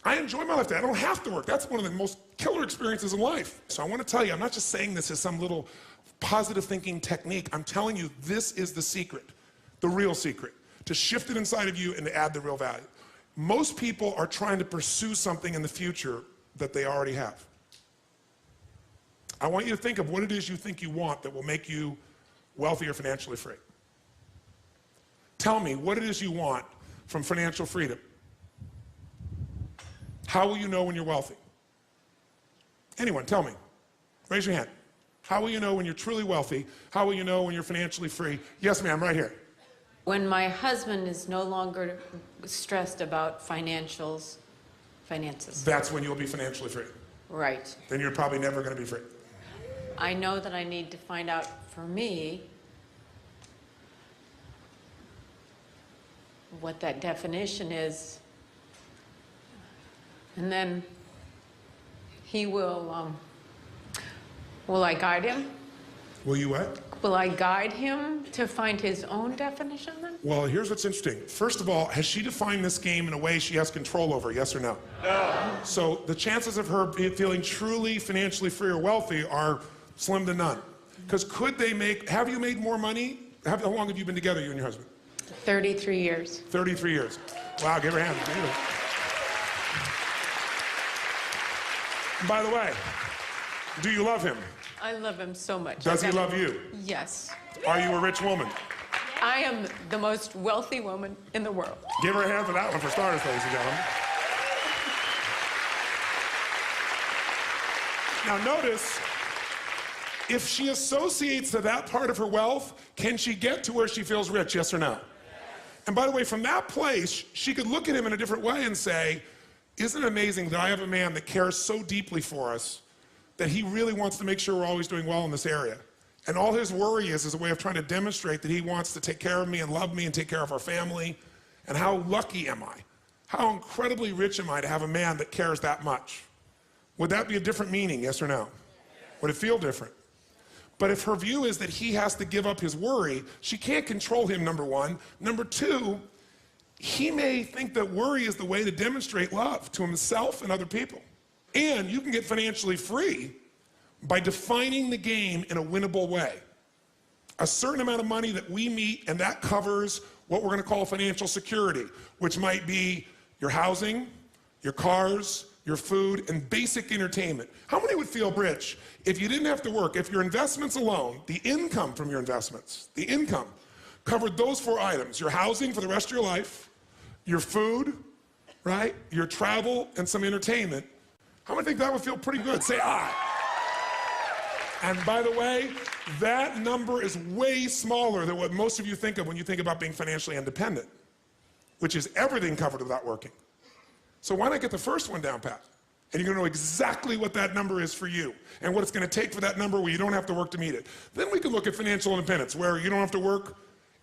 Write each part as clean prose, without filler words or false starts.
I enjoy my life today. I don't have to work. That's one of the most killer experiences in life. So I want to tell you, I'm not just saying this as some little positive thinking technique. I'm telling you, this is the secret, the real secret, to shift it inside of you and to add the real value. Most people are trying to pursue something in the future that they already have. I want you to think of what it is you think you want that will make you wealthy or financially free. Tell me what it is you want from financial freedom. How will you know when you're wealthy? Anyone, tell me. Raise your hand. How will you know when you're truly wealthy? How will you know when you're financially free? Yes, ma'am, right here. When my husband is no longer stressed about finances. That's when you'll be financially free. Right. Then you're probably never going to be free. I know that I need to find out for me what that definition is. And then he will I guide him? Will you what? Will I guide him to find his own definition then? Well, here's what's interesting. First of all, has she defined this game in a way she has control over, yes or no? No. So the chances of her feeling truly financially free or wealthy are slim to none. Because have you made more money? How long have you been together, you and your husband? 33 years. 33 years. Wow, give her a hand. By the way, do you love him? I love him so much. Does he love you? Yes. Are you a rich woman? I am the most wealthy woman in the world. Give her a hand for that one for starters, ladies and gentlemen. Now notice, if she associates to that part of her wealth, can she get to where she feels rich, yes or no? And by the way, from that place, she could look at him in a different way and say, isn't it amazing that I have a man that cares so deeply for us that he really wants to make sure we're always doing well in this area. And all his worry is a way of trying to demonstrate that he wants to take care of me and love me and take care of our family. And how lucky am I? How incredibly rich am I to have a man that cares that much? Would that be a different meaning, yes or no? Would it feel different? But if her view is that he has to give up his worry, she can't control him, number one. Number two, he may think that worry is the way to demonstrate love to himself and other people. And you can get financially free by defining the game in a winnable way. A certain amount of money that we meet, and that covers what we're going to call financial security, which might be your housing, your cars, your food, and basic entertainment. How many would feel rich if you didn't have to work, if your investments alone, the income from your investments, the income, covered those four items: your housing for the rest of your life, your food, right, your travel, and some entertainment? How many think that would feel pretty good? Say aye. And by the way, that number is way smaller than what most of you think of when you think about being financially independent, which is everything covered without working. So why not get the first one down pat? And you're gonna know exactly what that number is for you and what it's gonna take for that number where you don't have to work to meet it. Then we can look at financial independence, where you don't have to work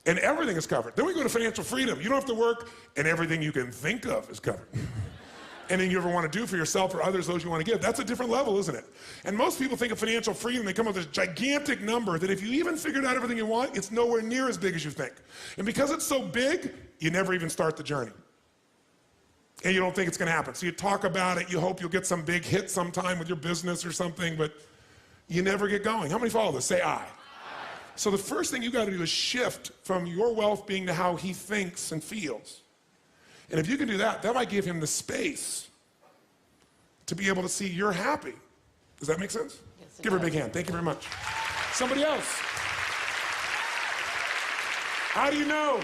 and everything is covered. Then we go to financial freedom. You don't have to work and everything you can think of is covered. Anything you ever want to do for yourself or others, those you want to give. That's a different level, isn't it? And most people think of financial freedom, they come up with this gigantic number that if you even figured out everything you want, it's nowhere near as big as you think. And because it's so big, you never even start the journey. And you don't think it's going to happen. So you talk about it, you hope you'll get some big hit sometime with your business or something, but you never get going. How many follow this? Say aye. So the first thing you got to do is shift from your wealth being to how he thinks and feels. And if you can do that, that might give him the space to be able to see you're happy. Does that make sense? Yes, give her a big hand. Thank you very much. Somebody else. How do you know?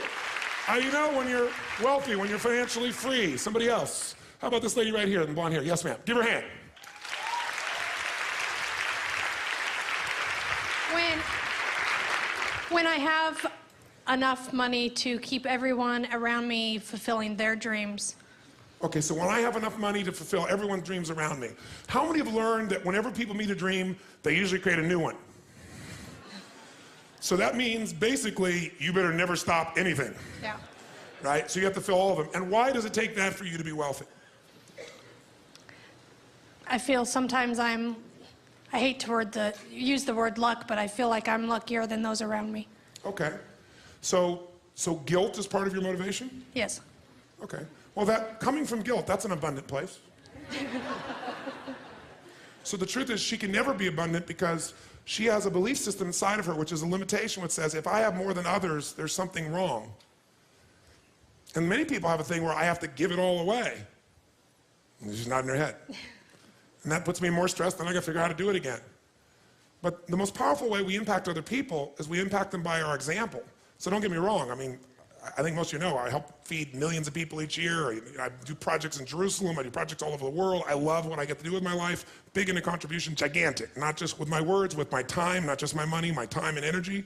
How do you know when you're wealthy, when you're financially free? Somebody else. How about this lady right here in the blonde hair? Yes, ma'am. Give her a hand. When I have enough money to keep everyone around me fulfilling their dreams. Okay, so when I have enough money to fulfill everyone's dreams around me, how many have learned that whenever people meet a dream, they usually create a new one? So that means basically you better never stop anything. Yeah. Right? So you have to fill all of them. And why does it take that for you to be wealthy? I feel sometimes I hate to use the word luck, but I feel like I'm luckier than those around me. Okay. So guilt is part of your motivation? Yes. Okay. Well, that coming from guilt, that's an abundant place. So the truth is she can never be abundant because she has a belief system inside of her, which is a limitation, which says, if I have more than others, there's something wrong. And many people have a thing where I have to give it all away. And it's just not in their head. And that puts me in more stress, then I gotta figure out how to do it again. But the most powerful way we impact other people is we impact them by our example. So don't get me wrong, I mean, I think most of you know, I help feed millions of people each year. I do projects in Jerusalem, I do projects all over the world. I love what I get to do with my life. Big into contribution, gigantic. Not just with my words, with my time, not just my money, my time and energy.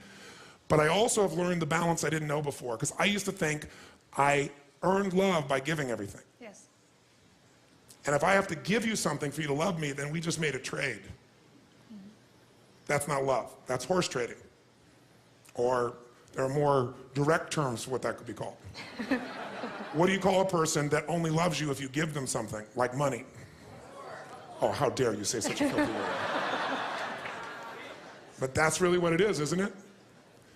But I also have learned the balance I didn't know before, because I used to think I earned love by giving everything. Yes. And if I have to give you something for you to love me, then we just made a trade. That's not love, that's horse trading. Or there are more direct terms for what that could be called. What do you call a person that only loves you if you give them something, like money? Oh, how dare you say such a filthy word. But that's really what it is, isn't it?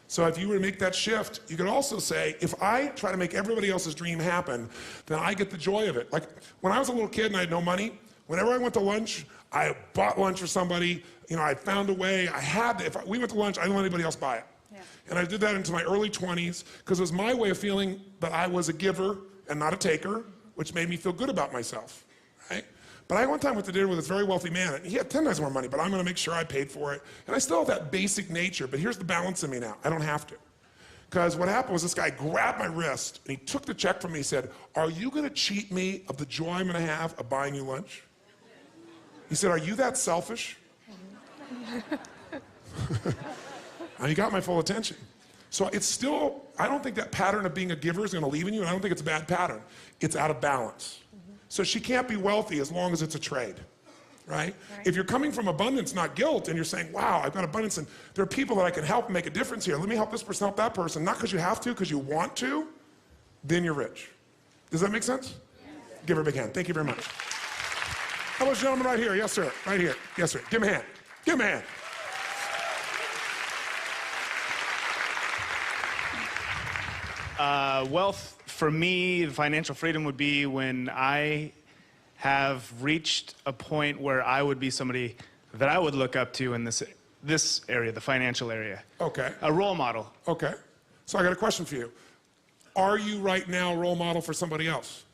So if you were to make that shift, you could also say, if I try to make everybody else's dream happen, then I get the joy of it. Like, when I was a little kid and I had no money, whenever I went to lunch, I bought lunch for somebody, you know, I found a way, I had to, if we went to lunch, I didn't let anybody else buy it. Yeah. And I did that into my early 20s, because it was my way of feeling that I was a giver and not a taker, which made me feel good about myself, right? But I one time went to dinner with this very wealthy man, and he had 10 times more money, but I'm gonna make sure I paid for it. And I still have that basic nature, but here's the balance in me now. I don't have to. Because what happened was this guy grabbed my wrist, and he took the check from me, he said, "Are you gonna cheat me of the joy I'm gonna have of buying you lunch?" He said, "Are you that selfish?" And he got my full attention. So it's still, I don't think that pattern of being a giver is gonna leave in you, and I don't think it's a bad pattern. It's out of balance. So she can't be wealthy as long as it's a trade, right? If you're coming from abundance, not guilt, and you're saying, wow, I've got abundance, and there are people that I can help and make a difference here. Let me help this person, help that person, not because you have to, because you want to, then you're rich. Does that make sense? Yes. Give her a big hand. Thank you very much. How about this gentleman right here? Yes, sir. Right here. Yes, sir. Give him a hand. Give him a hand. Wealth, for me, financial freedom would be when I have reached a point where I would be somebody that I would look up to in this area, the financial area. Okay. A role model. Okay. So I got a question for you. Are you right now a role model for somebody else?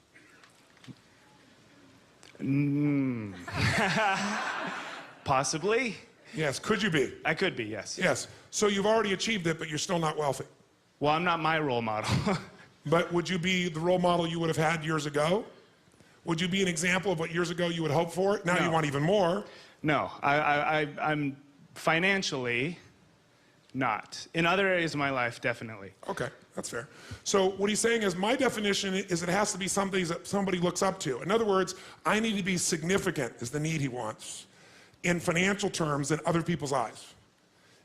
Possibly. Yes. Could you be? I could be, yes. Yes. So you've already achieved it, but you're still not wealthy. Well, I'm not my role model. But would you be the role model you would have had years ago? Would you be an example of what years ago you would hope for? Now No. you want even more. No, I'm financially not. In other areas of my life, definitely. Okay, that's fair. So what he's saying is, my definition is it has to be something that somebody looks up to. In other words, I need to be significant is the need he wants in financial terms in other people's eyes.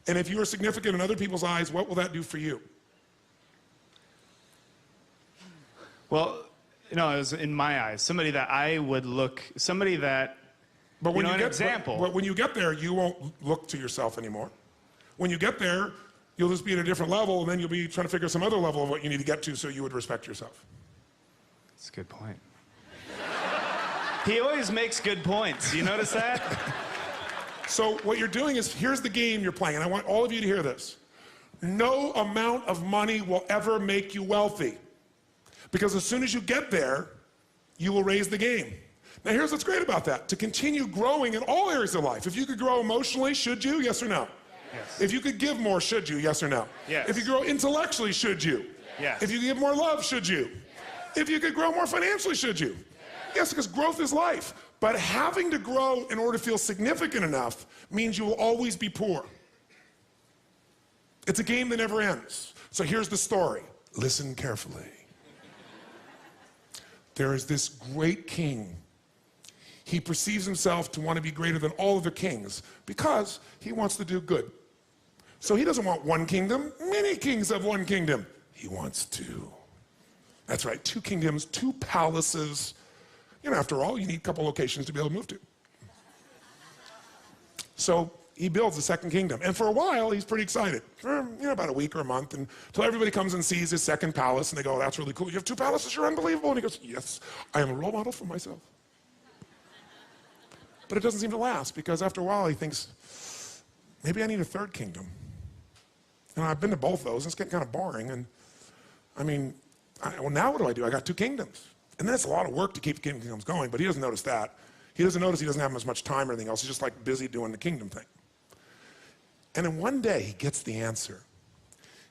And if you are significant in other people's eyes, what will that do for you? Well, you know, it was in my eyes, somebody that I would look, somebody that, But when you know, you an get, example. But when you get there, you won't look to yourself anymore. When you get there, you'll just be at a different level, and then you'll be trying to figure some other level of what you need to get to so you would respect yourself. That's a good point. He always makes good points. You notice that? So what you're doing is, here's the game you're playing, and I want all of you to hear this. No amount of money will ever make you wealthy. Because as soon as you get there, you will raise the game. Now here's what's great about that. To continue growing in all areas of life. If you could grow emotionally, should you? Yes or no? Yes. If you could give more, should you? Yes or no? Yes. If you grow intellectually, should you? Yes. If you give more love, should you? Yes. If you could grow more financially, should you? Yes, because growth is life. But having to grow in order to feel significant enough means you will always be poor. It's a game that never ends. So here's the story. Listen carefully. There is this great king. He perceives himself to want to be greater than all other kings because he wants to do good. So he doesn't want one kingdom. Many kings have one kingdom. He wants two. That's right, 2 kingdoms, 2 palaces. You know, after all, you need a couple locations to be able to move to. So he builds the second kingdom. And for a while, he's pretty excited. For, about a week or a month, until everybody comes and sees his second palace, and they go, oh, that's really cool. You have 2 palaces, you're unbelievable. And he goes, yes, I am a role model for myself. But it doesn't seem to last, because after a while, he thinks, maybe I need a 3rd kingdom. And I've been to both those, and it's getting kind of boring. And well, now what do? I got 2 kingdoms. And then it's a lot of work to keep the kingdoms going, but he doesn't notice that. He doesn't notice he doesn't have as much time or anything else. He's just like busy doing the kingdom thing. And then one day he gets the answer.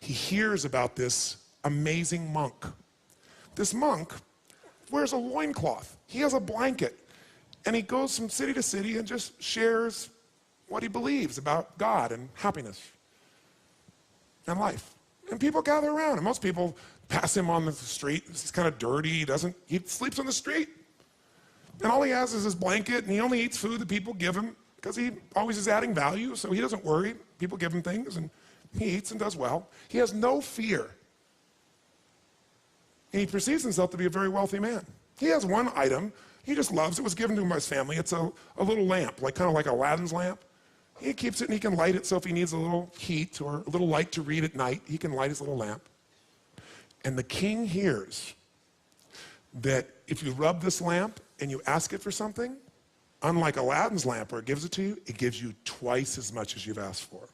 He hears about this amazing monk. This monk wears a loincloth. He has a blanket. And he goes from city to city and just shares what he believes about God and happiness and life. And people gather around. And most people pass him on the street. He's kind of dirty. He sleeps on the street. And all he has is his blanket, and he only eats food that people give him because he always is adding value, so he doesn't worry. People give him things, and he eats and does well. He has no fear. And he perceives himself to be a very wealthy man. He has one item he just loves. It was given to him by his family. It's a little lamp, kind of like Aladdin's lamp. He keeps it, and he can light it, so if he needs a little heat or a little light to read at night, he can light his little lamp. And the king hears that if you rub this lamp and you ask it for something, unlike Aladdin's lamp where it gives it to you, it gives you twice as much as you've asked for.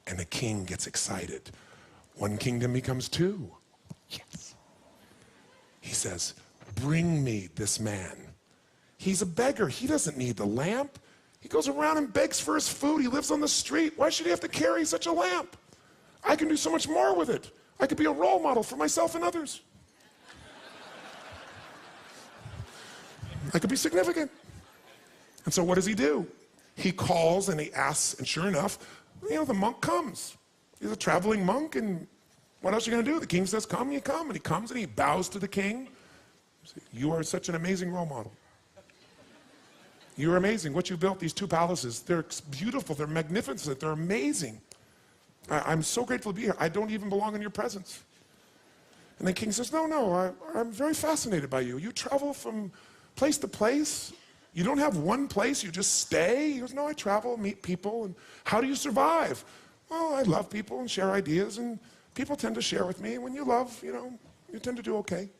And the king gets excited. 1 kingdom becomes 2. Yes. He says, bring me this man. He's a beggar. He doesn't need the lamp. He goes around and begs for his food. He lives on the street. Why should he have to carry such a lamp? I can do so much more with it. I could be a role model for myself and others. I could be significant. And so what does he do? He calls and he asks, and sure enough, the monk comes. He's a traveling monk, and what else are you going to do? The king says, come, you come. And he comes and he bows to the king. You are such an amazing role model. You're amazing. What you built, these 2 palaces, they're beautiful, they're magnificent, they're amazing. I'm so grateful to be here. I don't even belong in your presence. And the king says, no, I'm very fascinated by you. You travel from place to place. You don't have one place, you just stay. He goes, no, I travel, meet people. And how do you survive? Well, I love people and share ideas, and people tend to share with me. And when you love, you tend to do okay.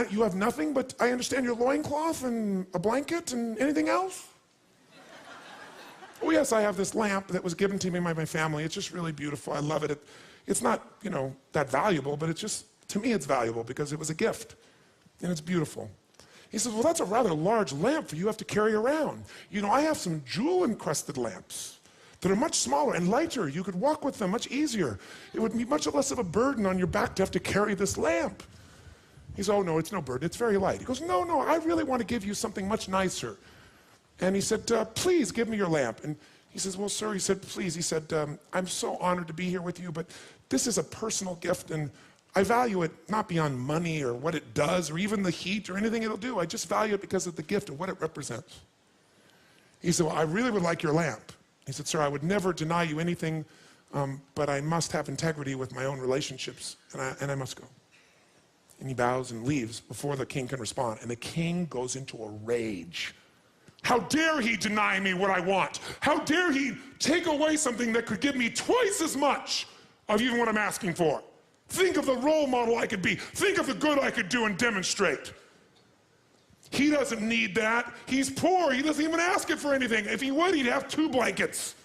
You have nothing, but I understand your loincloth and a blanket and anything else? Oh, yes, I have this lamp that was given to me by my family. It's just really beautiful. I love it. It's not, that valuable, but to me, it's valuable because it was a gift, and it's beautiful. He says, well, that's a rather large lamp for you have to carry around. I have some jewel-encrusted lamps that are much smaller and lighter. You could walk with them much easier. It would be much less of a burden on your back to have to carry this lamp. He says, oh, no, it's no burden. It's very light. He goes, no, I really want to give you something much nicer. And he said, please give me your lamp. And he says, well, sir, he said, please. He said, I'm so honored to be here with you, but this is a personal gift, and I value it not beyond money or what it does or even the heat or anything it'll do. I just value it because of the gift and what it represents. He said, well, I really would like your lamp. He said, sir, I would never deny you anything, but I must have integrity with my own relationships, and I must go. And he bows and leaves before the king can respond. And the king goes into a rage. How dare he deny me what I want? How dare he take away something that could give me twice as much of even what I'm asking for? Think of the role model I could be. Think of the good I could do and demonstrate. He doesn't need that. He's poor. He doesn't even ask it for anything. If he would, he'd have 2 blankets.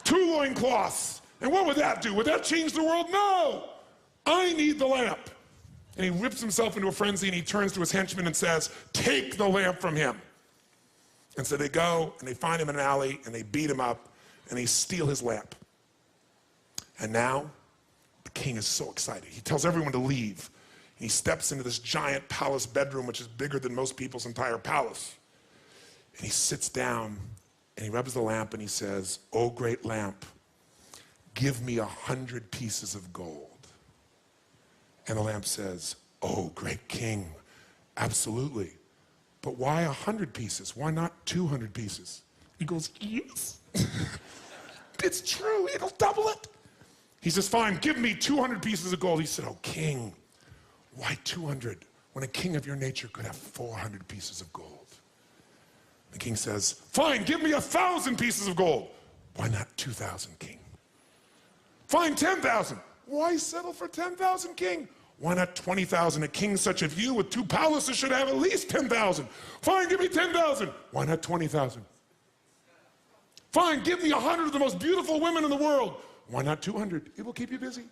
2 loincloths. And what would that do? Would that change the world? No! I need the lamp. And he rips himself into a frenzy, and he turns to his henchman and says, take the lamp from him. And so they go, and they find him in an alley, and they beat him up, and they steal his lamp. And now, the king is so excited. He tells everyone to leave. And he steps into this giant palace bedroom, which is bigger than most people's entire palace. And he sits down, and he rubs the lamp, and he says, oh, great lamp, give me 100 pieces of gold. And the lamp says, oh, great king, absolutely. But why 100 pieces? Why not 200 pieces? He goes, yes. It's true, it'll double it. He says, fine, give me 200 pieces of gold. He said, oh, king, why 200 when a king of your nature could have 400 pieces of gold? The king says, fine, give me 1,000 pieces of gold. Why not 2,000, king? Fine, 10,000. Why settle for 10,000, king? Why not 20,000? A king such as you with 2 palaces should have at least 10,000. Fine, give me 10,000. Why not 20,000? Fine, give me 100 of the most beautiful women in the world. Why not 200? It will keep you busy.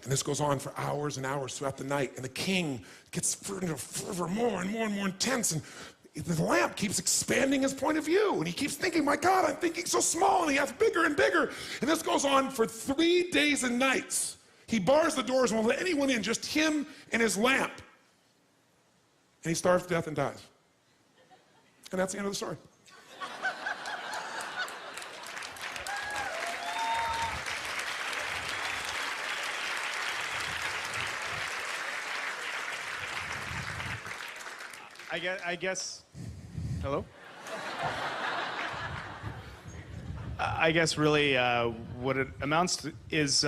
And this goes on for hours and hours throughout the night. And the king gets fervor more and more and more intense. And the lamp keeps expanding his point of view. And he keeps thinking, my God, I'm thinking so small. And he gets bigger and bigger. And this goes on for 3 days and nights. He bars the doors and won't let anyone in, just him and his lamp. And he starves to death and dies. And that's the end of the story. I guess, hello? I guess really what it amounts to is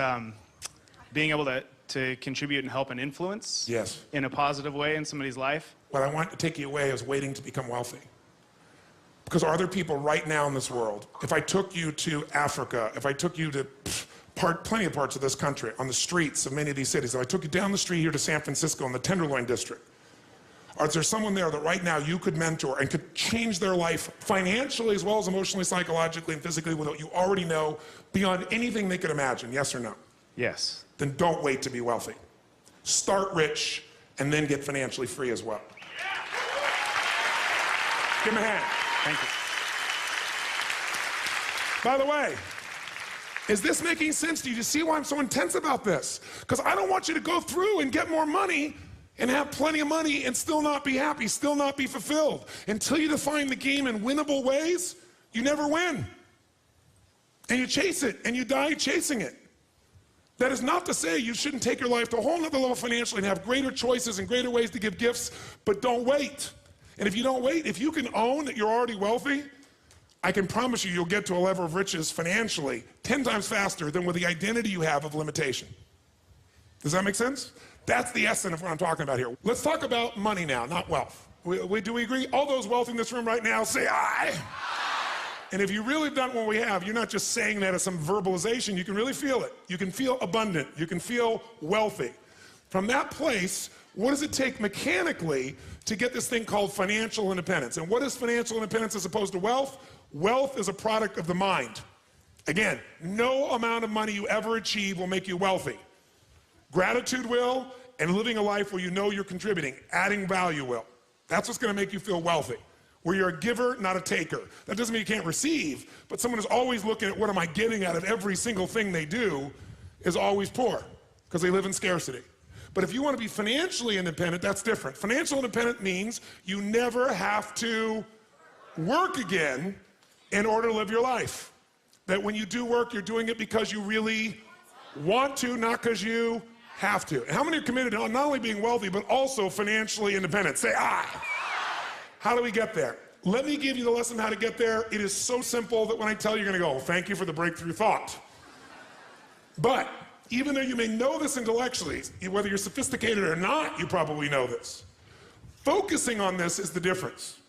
being able to contribute and help and influence Yes. in a positive way in somebody's life. What I want to take you away is waiting to become wealthy. Because are there people right now in this world, if I took you to Africa, if I took you to plenty of parts of this country, on the streets of many of these cities, if I took you down the street here to San Francisco in the Tenderloin District, or is there someone there that right now you could mentor and could change their life financially as well as emotionally, psychologically, and physically with what you already know beyond anything they could imagine? Yes or no? Yes. Then don't wait to be wealthy. Start rich and then get financially free as well. Give him a hand. Thank you. By the way, is this making sense to you? Do you see why I'm so intense about this? Because I don't want you to go through and get more money and have plenty of money and still not be happy, still not be fulfilled. Until you define the game in winnable ways, you never win. And you chase it, and you die chasing it. That is not to say you shouldn't take your life to a whole nother level financially and have greater choices and greater ways to give gifts, but don't wait. And if you don't wait, if you can own that you're already wealthy, I can promise you you'll get to a level of riches financially 10 times faster than with the identity you have of limitation. Does that make sense? That's the essence of what I'm talking about here. Let's talk about money now, not wealth. Do we agree? All those wealthy in this room right now, say aye. And if you really have done what we have, you're not just saying that as some verbalization, you can really feel it. You can feel abundant. You can feel wealthy. From that place, what does it take mechanically to get this thing called financial independence? And what is financial independence as opposed to wealth? Wealth is a product of the mind. Again, no amount of money you ever achieve will make you wealthy. Gratitude will, and living a life where you know you're contributing, adding value will. That's what's going to make you feel wealthy. Where you're a giver, not a taker. That doesn't mean you can't receive, but someone who's always looking at what am I getting out of every single thing they do is always poor, because they live in scarcity. But if you want to be financially independent, that's different. Financial independent means you never have to work again in order to live your life. That when you do work, you're doing it because you really want to, not because you have to. And how many are committed to not only being wealthy, but also financially independent? Say aye. How do we get there? Let me give you the lesson how to get there. It is so simple that when I tell you, you're going to go, well, thank you for the breakthrough thought. But even though you may know this intellectually, whether you're sophisticated or not, you probably know this. Focusing on this is the difference.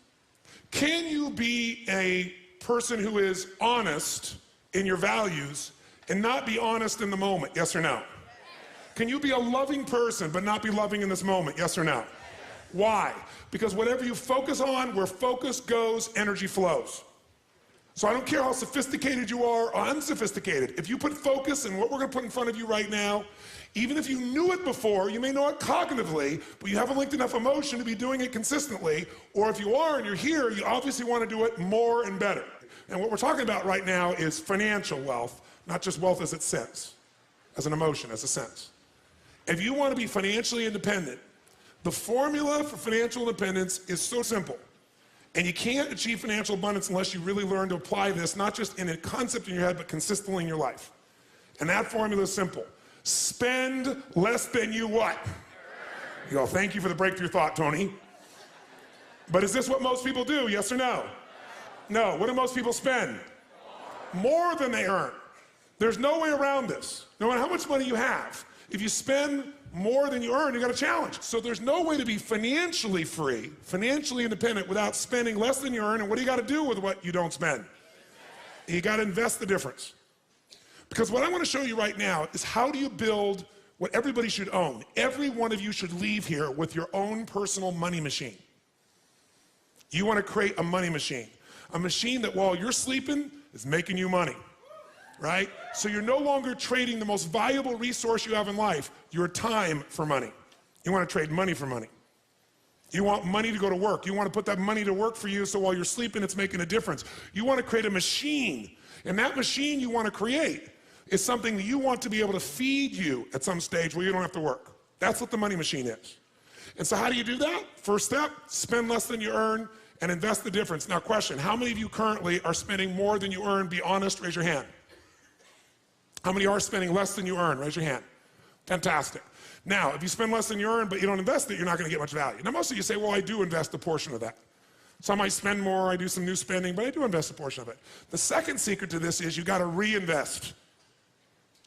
Can you be a person who is honest in your values and not be honest in the moment? Yes or no? Can you be a loving person but not be loving in this moment? Yes or no? Why? Because whatever you focus on, where focus goes, energy flows. So I don't care how sophisticated you are or unsophisticated. If you put focus in what we're going to put in front of you right now, even if you knew it before, you may know it cognitively, but you haven't linked enough emotion to be doing it consistently. Or if you are and you're here, you obviously want to do it more and better. And what we're talking about right now is financial wealth, not just wealth as it sense, as an emotion, as a sense. If you want to be financially independent, the formula for financial independence is so simple. And you can't achieve financial abundance unless you really learn to apply this, not just in a concept in your head, but consistently in your life. And that formula is simple. Spend less than you what? You go, thank you for the breakthrough thought, Tony. But is this what most people do, yes or no? No. What do most people spend? More than they earn. There's no way around this. No matter how much money you have, If you spend more than you earn, you got a challenge. So there's no way to be financially free, financially independent without spending less than you earn. And what do you got to do with what you don't spend? You got to invest the difference. Because what I want to show you right now is how do you build what everybody should own. Every one of you should leave here with your own personal money machine. You want to create a money machine. A machine that while you're sleeping is making you money. Right? So you're no longer trading the most valuable resource you have in life, your time, for money. You want to trade money for money. You want money to go to work. You want to put that money to work for you so while you're sleeping it's making a difference. You want to create a machine. And that machine you want to create is something that you want to be able to feed you at some stage where you don't have to work. That's what the money machine is. And so how do you do that? First step, spend less than you earn and invest the difference. Now question, how many of you currently are spending more than you earn? Be honest, raise your hand. How many are spending less than you earn? Raise your hand. Fantastic. Now, if you spend less than you earn, but you don't invest it, you're not going to get much value. Now, most of you say, well, I do invest a portion of that. So I might spend more, I do some new spending, but I do invest a portion of it. The second secret to this is you got to reinvest.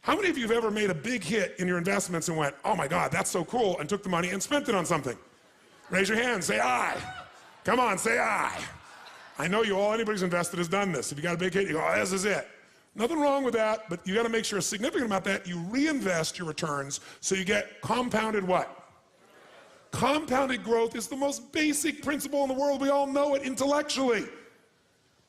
How many of you have ever made a big hit in your investments and went, oh my God, that's so cool, and took the money and spent it on something? Raise your hand, say aye. Come on, say aye. I know you all, anybody who's invested has done this. If you got a big hit, you go, oh, this is it. Nothing wrong with that, but you got to make sure a significant amount of that you reinvest your returns so you get compounded what? Compounded growth is the most basic principle in the world. We all know it intellectually.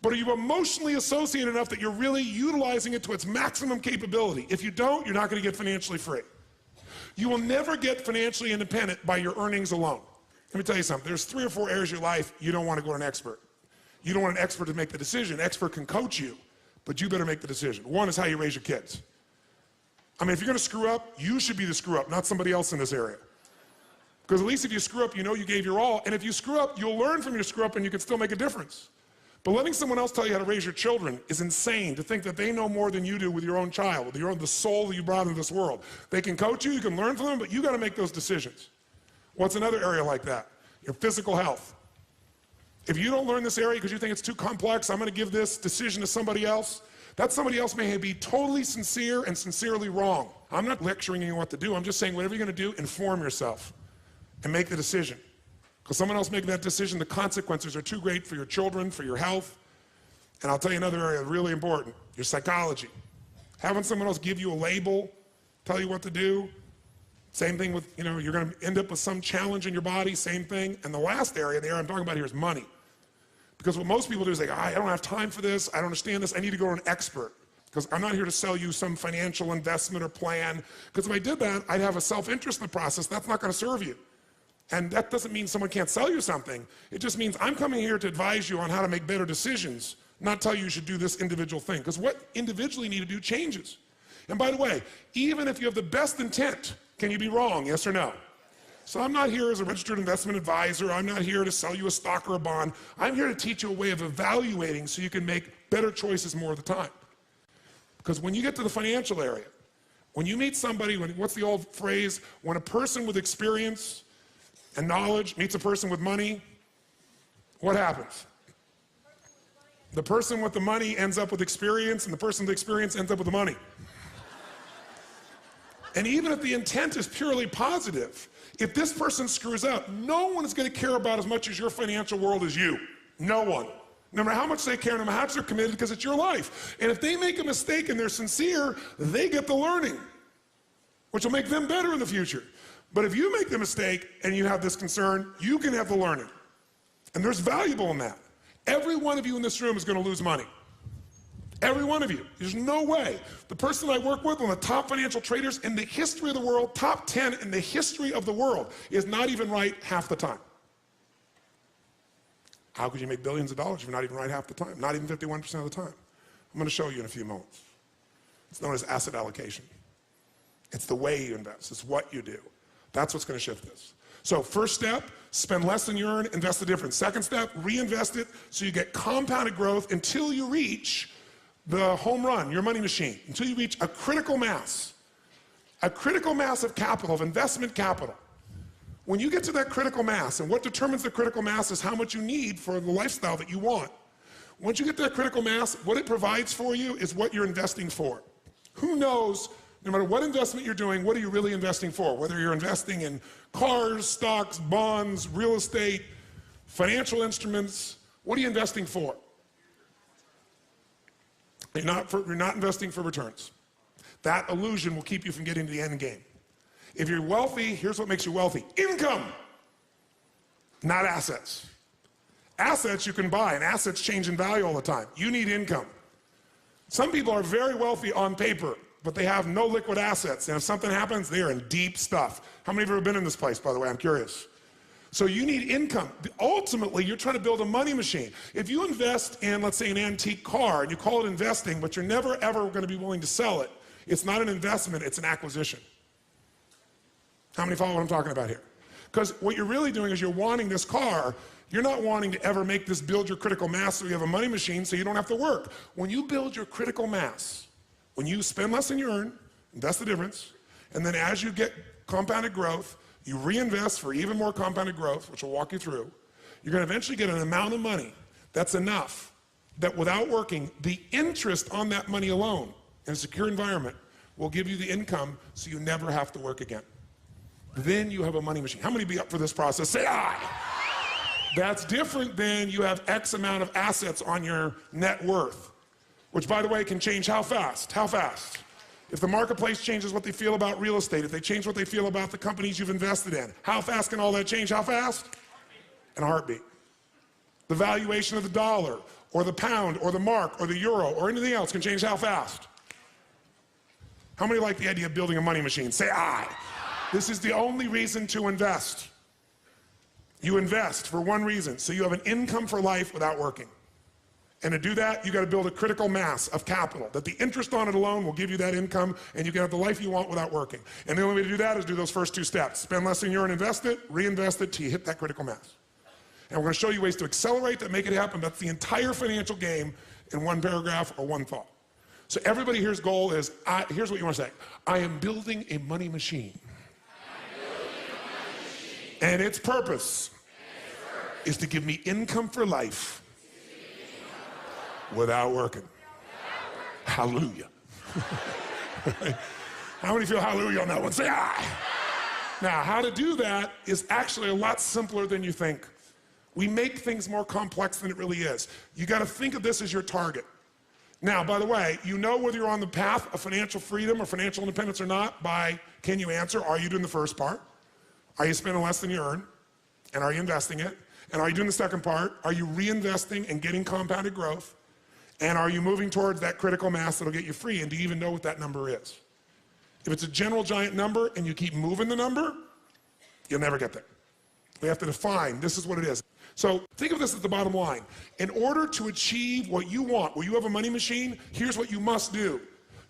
But are you emotionally associated enough that you're really utilizing it to its maximum capability? If you don't, you're not going to get financially free. You will never get financially independent by your earnings alone. Let me tell you something. There's 3 or 4 areas of your life you don't want to go to an expert. You don't want an expert to make the decision. An expert can coach you. But you better make the decision. One is how you raise your kids. I mean, if you're going to screw up, you should be the screw up, not somebody else in this area. Because at least if you screw up, you know you gave your all. And if you screw up, you'll learn from your screw up and you can still make a difference. But letting someone else tell you how to raise your children is insane, to think that they know more than you do with your own child, with the soul that you brought into this world. They can coach you, you can learn from them, but you got to make those decisions. What's another area like that? Your physical health. If you don't learn this area because you think it's too complex, I'm going to give this decision to somebody else, that somebody else may be totally sincere and sincerely wrong. I'm not lecturing you what to do. I'm just saying whatever you're going to do, inform yourself and make the decision. Because someone else making that decision, the consequences are too great for your children, for your health. And I'll tell you another area really important, your psychology. Having someone else give you a label, tell you what to do. Same thing with, you're going to end up with some challenge in your body, same thing. And the last area, the area I'm talking about here is money. Because what most people do is they go, I don't have time for this, I don't understand this, I need to go to an expert. Because I'm not here to sell you some financial investment or plan. Because if I did that, I'd have a self-interest in the process. That's not going to serve you. And that doesn't mean someone can't sell you something. It just means I'm coming here to advise you on how to make better decisions, not tell you should do this individual thing. Because what individually you need to do changes. And by the way, even if you have the best intent, can you be wrong, yes or no? So I'm not here as a registered investment advisor. I'm not here to sell you a stock or a bond. I'm here to teach you a way of evaluating so you can make better choices more of the time. Because when you get to the financial area, when you meet somebody, what's the old phrase? When a person with experience and knowledge meets a person with money, what happens? The person with the money ends up with experience, and the person with experience ends up with the money. And even if the intent is purely positive, if this person screws up, no one is going to care about as much as your financial world as you. No one. No matter how much they care, no matter how much they're committed, because it's your life. And if they make a mistake and they're sincere, they get the learning, which will make them better in the future. But if you make the mistake and you have this concern, you can have the learning. And there's valuable in that. Every one of you in this room is going to lose money. Every one of you. There's no way. The person I work with, one of the top financial traders in the history of the world, top 10 in the history of the world, is not even right half the time. How could you make billions of dollars if you're not even right half the time? Not even 51% of the time. I'm going to show you in a few moments. It's known as asset allocation. It's the way you invest. It's what you do. That's what's going to shift this. So first step, spend less than you earn, invest the difference. Second step, reinvest it so you get compounded growth until you reach the home run, your money machine, until you reach a critical mass of capital, of investment capital. When you get to that critical mass, and what determines the critical mass is how much you need for the lifestyle that you want. Once you get to that critical mass, what it provides for you is what you're investing for. Who knows No matter what investment you're doing, what are you really investing for? Whether you're investing in cars, stocks, bonds, real estate, financial instruments, what are you investing for? You're not investing for returns. That illusion will keep you from getting to the end game. If you're wealthy, here's what makes you wealthy. Income, not assets. Assets you can buy, and assets change in value all the time. You need income. Some people are very wealthy on paper, but they have no liquid assets, and if something happens, they are in deep stuff. How many of you have ever been in this place, by the way? I'm curious. So you need income. Ultimately, you're trying to build a money machine. If you invest in, let's say, an antique car, and you call it investing, but you're never, ever going to be willing to sell it, it's not an investment, it's an acquisition. How many follow what I'm talking about here? Because what you're really doing is you're wanting this car. You're not wanting to ever make this build your critical mass so you have a money machine so you don't have to work. When you build your critical mass, when you spend less than you earn, that's the difference, and then as you get compounded growth, you reinvest for even more compounded growth, which will walk you through, you're going to eventually get an amount of money that's enough that without working, the interest on that money alone in a secure environment will give you the income so you never have to work again. Then you have a money machine. How many be up for this process? Say aye. That's different than you have X amount of assets on your net worth, which, by the way, can change how fast? How fast? If the marketplace changes what they feel about real estate, if they change what they feel about the companies you've invested in, how fast can all that change? How fast? In a heartbeat. The valuation of the dollar, or the pound, or the mark, or the euro, or anything else can change how fast? How many like the idea of building a money machine? Say aye. This is the only reason to invest. You invest for one reason, so you have an income for life without working. And to do that, you got to build a critical mass of capital, that the interest on it alone will give you that income, and you can have the life you want without working. And the only way to do that is do those first two steps. Spend less than you earn, invest it, reinvest it till you hit that critical mass. And we're going to show you ways to accelerate that, make it happen. That's the entire financial game in one paragraph or one thought. So everybody here's goal is, here's what you want to say. I am building a money machine. And its purpose is to give me income for life without working. Hallelujah. How many feel hallelujah on that one? Say aye. Now, how to do that is actually a lot simpler than you think. We make things more complex than it really is. You got to think of this as your target. Now, by the way, you know whether you're on the path of financial freedom or financial independence or not by, can you answer, are you doing the first part? Are you spending less than you earn? And are you investing it? And are you doing the second part? Are you reinvesting and getting compounded growth? And are you moving towards that critical mass that'll get you free? And do you even know what that number is? If it's a general giant number and you keep moving the number, you'll never get there. We have to define, this is what it is. So think of this as the bottom line. In order to achieve what you want, where you have a money machine, here's what you must do.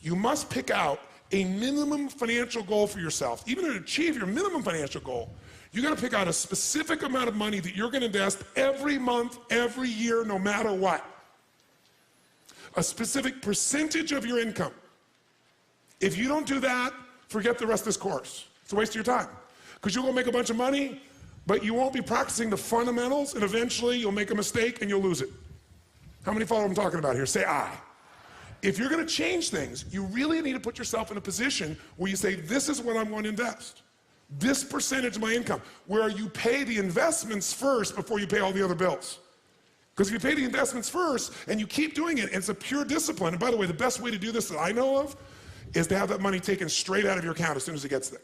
You must pick out a minimum financial goal for yourself. Even to achieve your minimum financial goal, you got to pick out a specific amount of money that you're going to invest every month, every year, no matter what. A specific percentage of your income. If you don't do that, forget the rest of this course. It's a waste of your time. Because you'll go make a bunch of money, but you won't be practicing the fundamentals, and eventually you'll make a mistake and you'll lose it. How many follow what I'm talking about here? Say aye. If you're going to change things, you really need to put yourself in a position where you say, this is what I'm going to invest. This percentage of my income, where you pay the investments first before you pay all the other bills. Because if you pay the investments first and you keep doing it, it's a pure discipline. And by the way, the best way to do this that I know of is to have that money taken straight out of your account as soon as it gets there.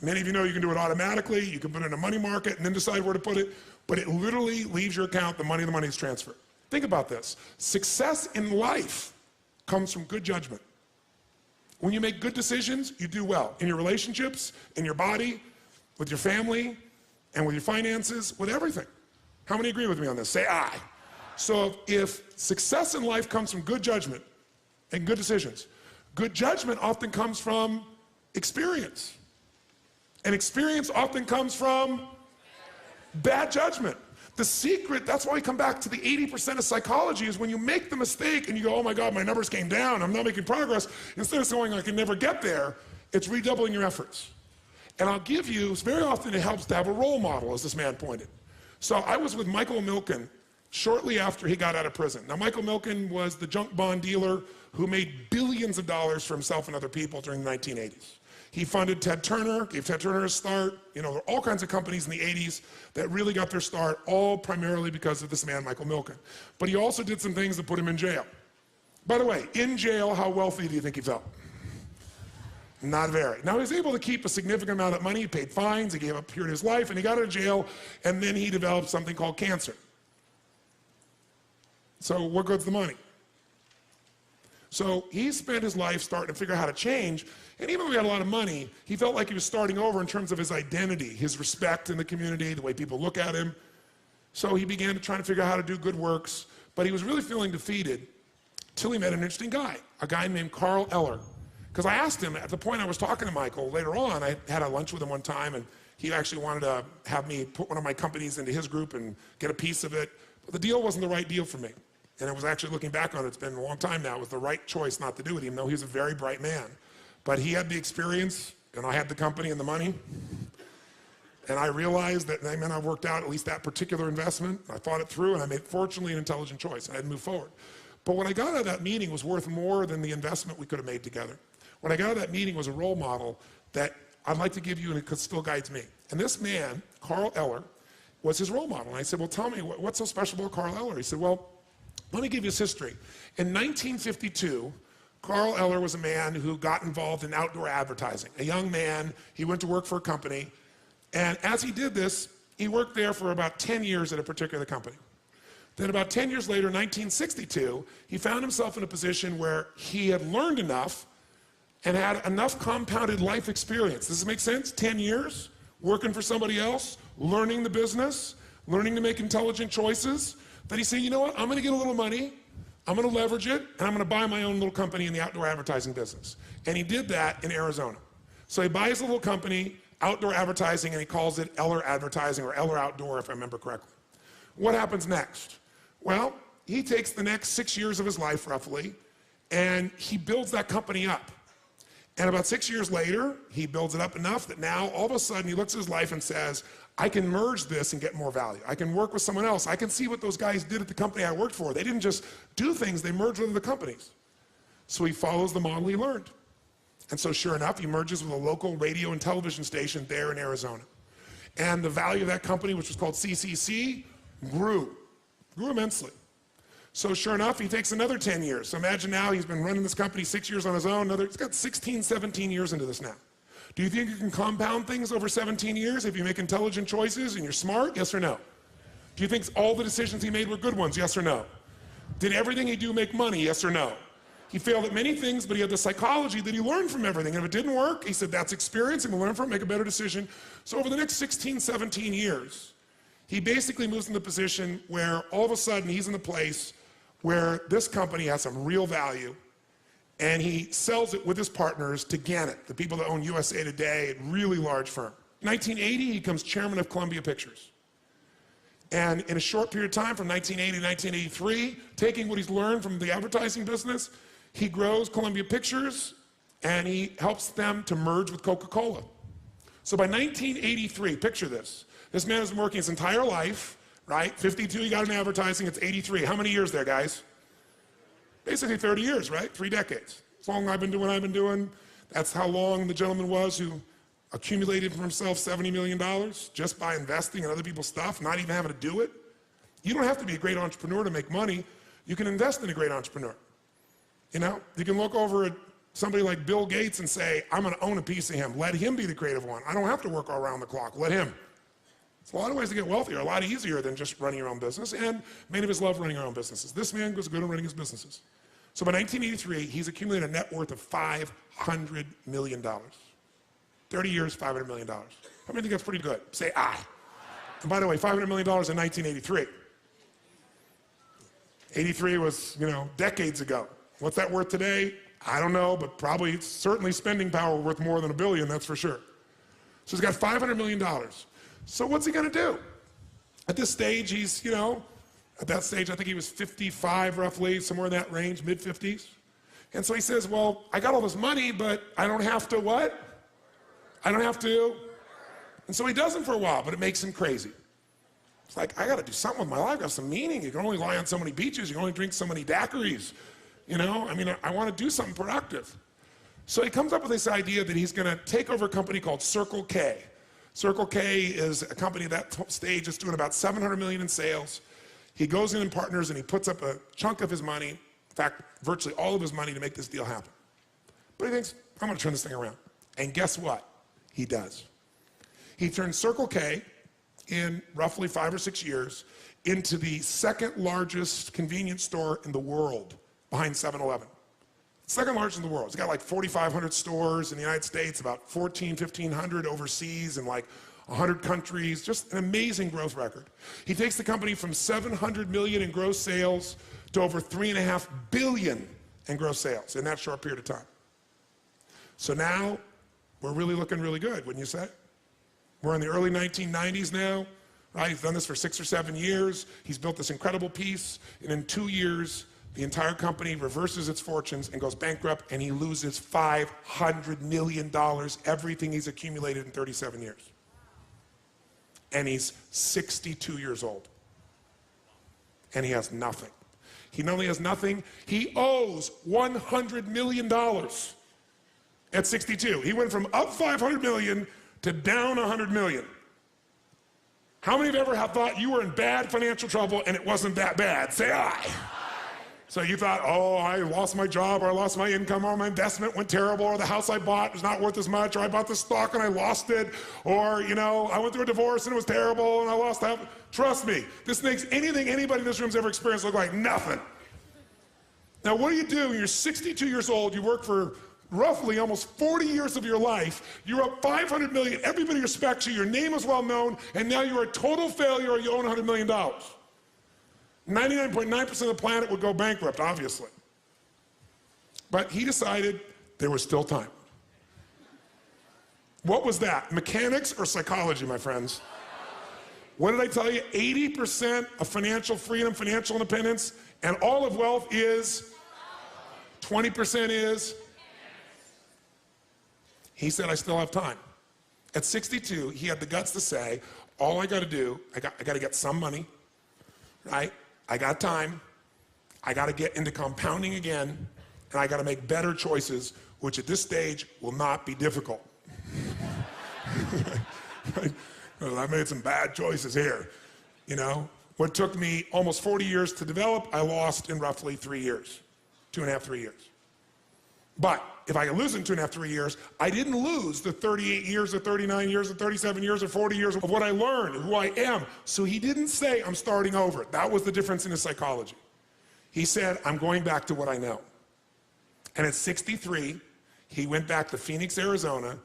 Many of you know you can do it automatically. You can put it in a money market and then decide where to put it. But it literally leaves your account, the money is transferred. Think about this. Success in life comes from good judgment. When you make good decisions, you do well. In your relationships, in your body, with your family, and with your finances, with everything. How many agree with me on this? Say aye. So if success in life comes from good judgment and good decisions, good judgment often comes from experience. And experience often comes from bad judgment. The secret, that's why we come back to the 80% of psychology, is when you make the mistake and you go, oh my God, my numbers came down, I'm not making progress, instead of going, I can never get there, it's redoubling your efforts. And I'll give you, very often it helps to have a role model, as this man pointed. So I was with Michael Milken shortly after he got out of prison. Now, Michael Milken was the junk bond dealer who made billions of dollars for himself and other people during the 1980s. He funded Ted Turner, gave Ted Turner a start. You know, there were all kinds of companies in the 80s that really got their start, all primarily because of this man, Michael Milken. But he also did some things that put him in jail. By the way, in jail, how wealthy do you think he felt? Not very. Now, he was able to keep a significant amount of money. He paid fines, he gave up a period of his life, and he got out of jail, and then he developed something called cancer. So what good's the money? So he spent his life starting to figure out how to change, and even though he had a lot of money, he felt like he was starting over in terms of his identity, his respect in the community, the way people look at him. So he began to try to figure out how to do good works, but he was really feeling defeated till he met an interesting guy, a guy named Carl Eller. Because I asked him, at the point I was talking to Michael, later on, I had a lunch with him one time, and he actually wanted to have me put one of my companies into his group and get a piece of it. But the deal wasn't the right deal for me. And I was actually looking back on it, it's been a long time now, it was the right choice not to do it, even though he was a very bright man. But he had the experience, and I had the company and the money. And I realized that, I mean, I worked out at least that particular investment. I thought it through, and I made, fortunately, an intelligent choice. I had to move forward. But what I got out of that meeting was worth more than the investment we could have made together. What I got out of that meeting was a role model that I'd like to give you, and it still guides me. And this man, Carl Eller, was his role model. And I said, well, tell me, what's so special about Carl Eller? He said, well, let me give you his history. In 1952, Carl Eller was a man who got involved in outdoor advertising. A young man, he went to work for a company, and as he did this, he worked there for about 10 years at a particular company. Then about 10 years later, 1962, he found himself in a position where he had learned enough and had enough compounded life experience. Does this make sense? 10 years, working for somebody else, learning the business, learning to make intelligent choices, that he said, you know what, I'm gonna get a little money, I'm gonna leverage it, and I'm gonna buy my own little company in the outdoor advertising business. And he did that in Arizona. So he buys a little company, outdoor advertising, and he calls it Eller Advertising or Eller Outdoor, if I remember correctly. What happens next? Well, he takes the next 6 years of his life, roughly, and he builds that company up. And about 6 years later, he builds it up enough that now, all of a sudden, he looks at his life and says, I can merge this and get more value. I can work with someone else. I can see what those guys did at the company I worked for. They didn't just do things, they merged with other companies. So he follows the model he learned. And so sure enough, he merges with a local radio and television station there in Arizona. And the value of that company, which was called CCC, grew immensely. So sure enough, he takes another 10 years. So imagine now he's been running this company 6 years on his own. He's got 16, 17 years into this now. Do you think you can compound things over 17 years if you make intelligent choices and you're smart? Yes or no? Do you think all the decisions he made were good ones? Yes or no? Did everything he do make money? Yes or no? He failed at many things, but he had the psychology that he learned from everything. And if it didn't work, he said, that's experience, and we'll learn from it, make a better decision. So over the next 16, 17 years, he basically moves in the position where all of a sudden he's in a place where this company has some real value, and he sells it with his partners to Gannett, the people that own USA Today, a really large firm. In 1980, he becomes chairman of Columbia Pictures. And in a short period of time, from 1980 to 1983, taking what he's learned from the advertising business, he grows Columbia Pictures, and he helps them to merge with Coca-Cola. So by 1983, picture this. This man has been working his entire life, right? 52, he got in advertising, it's 83. How many years there, guys? Basically 30 years, right? 3 decades. As long as I've been doing what I've been doing, that's how long the gentleman was who accumulated for himself $70 million just by investing in other people's stuff, not even having to do it. You don't have to be a great entrepreneur to make money. You can invest in a great entrepreneur. You know, you can look over at somebody like Bill Gates and say, I'm gonna own a piece of him. Let him be the creative one. I don't have to work all around the clock, let him. It's a lot of ways to get wealthier, a lot easier than just running your own business, and many of us love running our own businesses. This man was good at running his businesses. So by 1983, he's accumulated a net worth of $500 million. 30 years, $500 million. How many think that's pretty good? Say, ah. And by the way, $500 million in 1983. 83 was, decades ago. What's that worth today? I don't know, but probably, certainly spending power worth more than $1 billion, that's for sure. So he's got $500 million. So what's he gonna do? At this stage, he's, at that stage, I think he was 55 roughly, somewhere in that range, mid-50s. And so he says, well, I got all this money, but I don't have to what? I don't have to. And so he does it for a while, but it makes him crazy. It's like, I got to do something with my life, got some meaning. You can only lie on so many beaches, you can only drink so many daiquiris. You know, I mean, I want to do something productive. So he comes up with this idea that he's going to take over a company called Circle K. Circle K is a company at that stage that's doing about $700 million in sales. He goes in and partners and he puts up a chunk of his money, in fact, virtually all of his money to make this deal happen. But he thinks, I'm going to turn this thing around. And guess what? He does. He turns Circle K in roughly 5 or 6 years into the second largest convenience store in the world behind 7-Eleven. Second largest in the world. It's got like 4,500 stores in the United States, about 1,500 overseas in like 100 countries, just an amazing growth record. He takes the company from 700 million in gross sales to over 3.5 billion in gross sales in that short period of time. So now we're really looking really good, wouldn't you say? We're in the early 1990s now, right? He's done this for 6 or 7 years. He's built this incredible piece, and in 2 years, the entire company reverses its fortunes and goes bankrupt, and he loses $500 million, everything he's accumulated in 37 years. And he's 62 years old. And he has nothing. He not only has nothing, he owes $100 million at 62. He went from up 500 million to down 100 million. How many of you ever have thought you were in bad financial trouble and it wasn't that bad? Say aye. So you thought, oh, I lost my job, or I lost my income, or my investment went terrible, or the house I bought is not worth as much, or I bought the stock and I lost it, or, you know, I went through a divorce and it was terrible and I lost that. Trust me, this makes anything anybody in this room's ever experienced look like nothing. Now, what do you do when you're 62 years old, you work for roughly almost 40 years of your life, you're up 500 million, everybody respects you, your name is well known, and now you're a total failure or you own $100 million. 99.9% of the planet would go bankrupt, obviously. But he decided there was still time. What was that? Mechanics or psychology, my friends? What did I tell you? 80% of financial freedom, financial independence, and all of wealth is 20% is. He said, I still have time. At 62, he had the guts to say, all I got to do, I got to get some money, right? I got time, I got to get into compounding again, and I got to make better choices, which at this stage will not be difficult. Well, I made some bad choices here. You know, what took me almost 40 years to develop, I lost in roughly 3 years, 2.5, 3 years. But if I could lose in 2.5, 3 years, I didn't lose the 38 years or 39 years or 37 years or 40 years of what I learned, who I am. So he didn't say, I'm starting over. That was the difference in his psychology. He said, I'm going back to what I know. And at 63, he went back to Phoenix, Arizona,